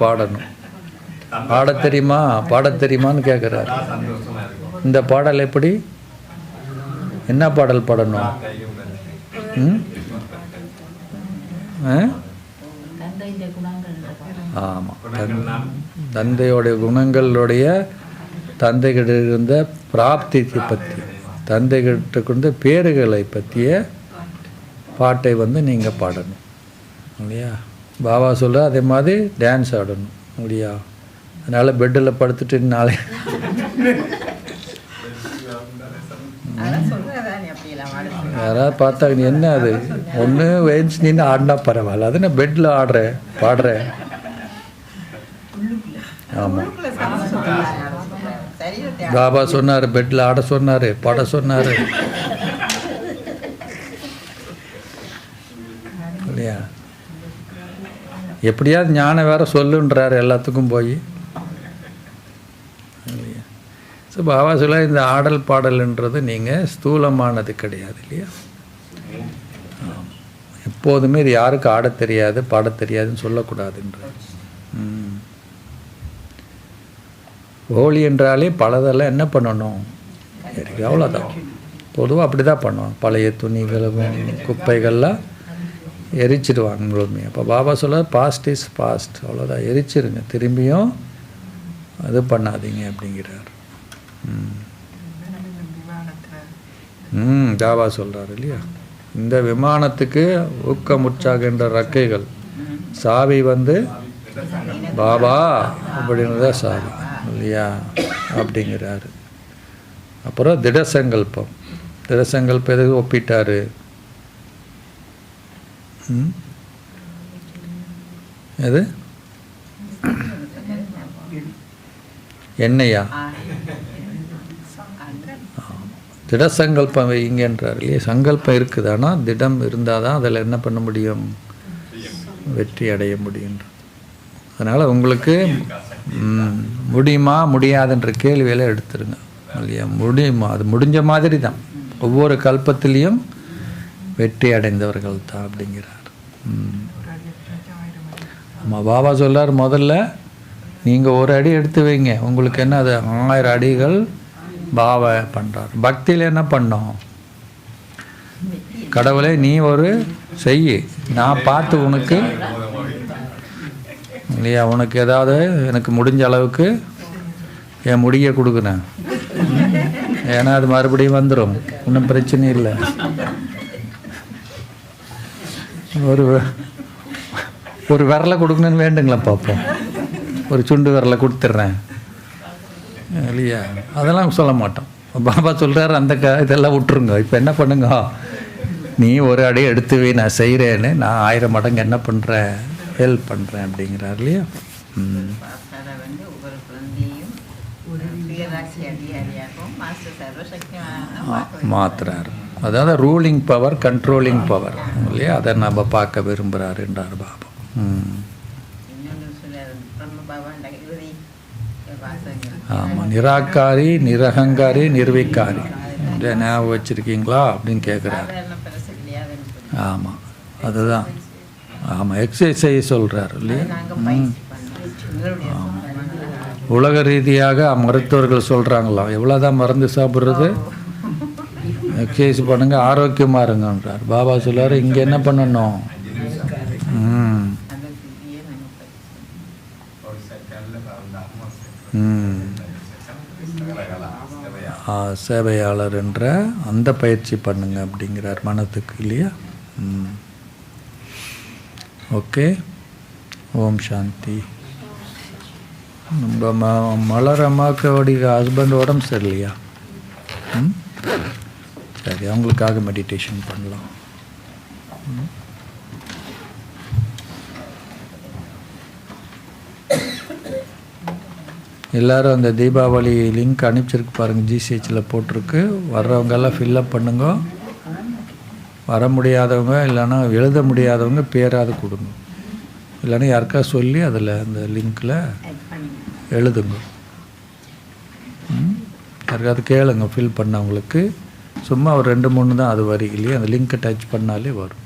பாட தெரியுமான்னு கேட்குறாரு. இந்த பாடல் எப்படி, என்ன பாடல் பாடணும்? ஆமாம், தந்தையோடைய குணங்களுடைய, தந்தைகிட்ட இருந்த பிராப்தியை பற்றி, தந்தைகிட்ட கொண்ட பேறுகளை பற்றிய பாட்டை வந்து நீங்கள் பாடணும் இல்லையா. பாபா சொல்ல அதே மாதிரி டான்ஸ் ஆடணும் இல்லையா. அதனால் பெட்டில் படுத்துட்டு நாளை யாராவது பார்த்தா நீ என்ன அது ஒன்று வேஞ்சி நின்று ஆடினா பரவாயில்ல, அது நான் பெட்டில் பாடுறேன். ஆமாம், பாபா சொன்னார் பெட்டில் ஆட சொன்னார், பாட சொன்னார் இல்லையா. எப்படியாவது ஞானம் வேற சொல்லுன்றார் எல்லாத்துக்கும் போய் இல்லையா. ஸோ பாபா சொல்ல இந்த ஆடல் பாடல்ன்றது நீங்கள் ஸ்தூலமானது கிடையாது இல்லையா. எப்போதுமே இது யாருக்கு ஆட தெரியாது பாட தெரியாதுன்னு சொல்லக்கூடாதுன்றார். ஹோலி என்றாலே பலதெல்லாம் என்ன பண்ணணும், அவ்வளோதான். பொதுவாக அப்படி தான் பண்ணுவாங்க, பழைய துணிகளும் குப்பைகள்லாம் எரிச்சிடுவாங்க முழுமையாக. அப்போ பாபா சொல்ல பாஸ்ட் இஸ் பாஸ்ட், அவ்வளோதான், எரிச்சிருங்க, திரும்பியும் அது பண்ணாதீங்க அப்படிங்கிறார். பாபா சொல்கிறார் இல்லையா. இந்த விமானத்துக்கு ஊக்கம் உற்சாகின்ற ரக்கைகள், சாவி வந்து பாபா அப்படின்னு தான் சாவி இல்லையா அப்படிங்கிறாரு. அப்புறம் திடசங்கல்பம், திடசங்கல்பம் எதுக்கு ஒப்பிட்டாரு, எது என்னையா, திடசங்கல்பம் வைங்கன்றார் இல்லையா. சங்கல்பம் இருக்குது, ஆனால் திடம் இருந்தால் தான் அதில் என்ன பண்ண முடியும், வெற்றி அடைய முடியும். அதனால் உங்களுக்கு முடியுமா முடியாதுன்ற கேள்வியெல்லாம் எடுத்துருங்க இல்லையா. முடியுமா, அது முடிஞ்ச மாதிரி தான், ஒவ்வொரு கல்பத்திலையும் வெற்றி அடைந்தவர்கள் தான் அப்படிங்கிறார். ஆமாம், பாபா சொல்கிறார் முதல்ல நீங்கள் ஒரு அடி எடுத்து வைங்க, உங்களுக்கு என்ன அது 1000 அடிகள் பாபா பண்ணுறார். பக்தியில் என்ன பண்ணோம், கடவுளை நீ ஒரு செய்யி, நான் பார்த்து உனக்கு இல்லையா, உனக்கு ஏதாவது எனக்கு முடிஞ்ச அளவுக்கு என் முடிய கொடுக்குறேன், ஏன்னா அது மறுபடியும் வந்துடும், ஒன்றும் பிரச்சனை இல்லை. ஒரு விரலை கொடுக்கணுன்னு வேண்டுங்களா பார்ப்போம், ஒரு சுண்டு விரலை கொடுத்துட்றேன் இல்லையா, அதெல்லாம் சொல்ல மாட்டோம். பாபா சொல்கிறார் அந்த இதெல்லாம் விட்டுருங்க. இப்போ என்ன பண்ணுங்க, நீ ஒரு அடி எடுத்து வை, நான் செய்கிறேன்னு, நான் 1000 மடங்கு என்ன பண்ணுறேன், ஹெல்ப் பண்ணுறேன் அப்படிங்கிறார் இல்லையா. மாத்துறாரு, அதாவது ரூலிங் பவர் கண்ட்ரோலிங் பவர் இல்லையா, அதை நம்ம பார்க்க விரும்புகிறாருன்றார் பாபா. ஆமாம், நிராகாரி நிரகங்காரி நிர்விகாரி ஞாபகம் வச்சுருக்கீங்களா அப்படின்னு கேட்குறாரு. ஆமாம், அதுதான். ஆமாம், எக்ஸசைஸ் சொல்கிறார் இல்லையா. உலக ரீதியாக மருத்துவர்கள் சொல்கிறாங்களாம், எவ்வளோதான் மருந்து சாப்பிட்றது, எக்ஸசைஸ் பண்ணுங்கள் ஆரோக்கியமாக இருங்கன்றார். பாபா சொல்கிறார் இங்கே என்ன பண்ணணும், ம் ம் சேவையாளர் என்ற அந்த பயிற்சி பண்ணுங்க அப்படிங்கிறார் மனத்துக்கு இல்லையா. ஓகே, ஓம் சாந்தி. நம்ம மலர் அம்மாவுக்கு அவருடைய ஹஸ்பண்ட் உடம்பு சரியில்லையா? சரி, அவங்களுக்காக மெடிடேஷன் பண்ணலாம். எல்லோரும் அந்த தீபாவளி லிங்க் அனுப்பிச்சிருக்கு பாருங்கள், ஜிசிஹெச்சில் போட்டிருக்கு. வர்றவங்கெல்லாம் ஃபில்லப் பண்ணுங்க. வர முடியாதவங்க இல்லைன்னா எழுத முடியாதவங்க பேராது கொடுங்க, இல்லைன்னா யாருக்கா சொல்லி அதில் அந்த லிங்க்கில் எழுதுங்க. யாருக்காவது கேளுங்க ஃபில் பண்ணவங்களுக்கு. சும்மா ஒரு 2-3 தான் அது வரி இல்லையா, அந்த லிங்க்கை டச் பண்ணாலே வரும்.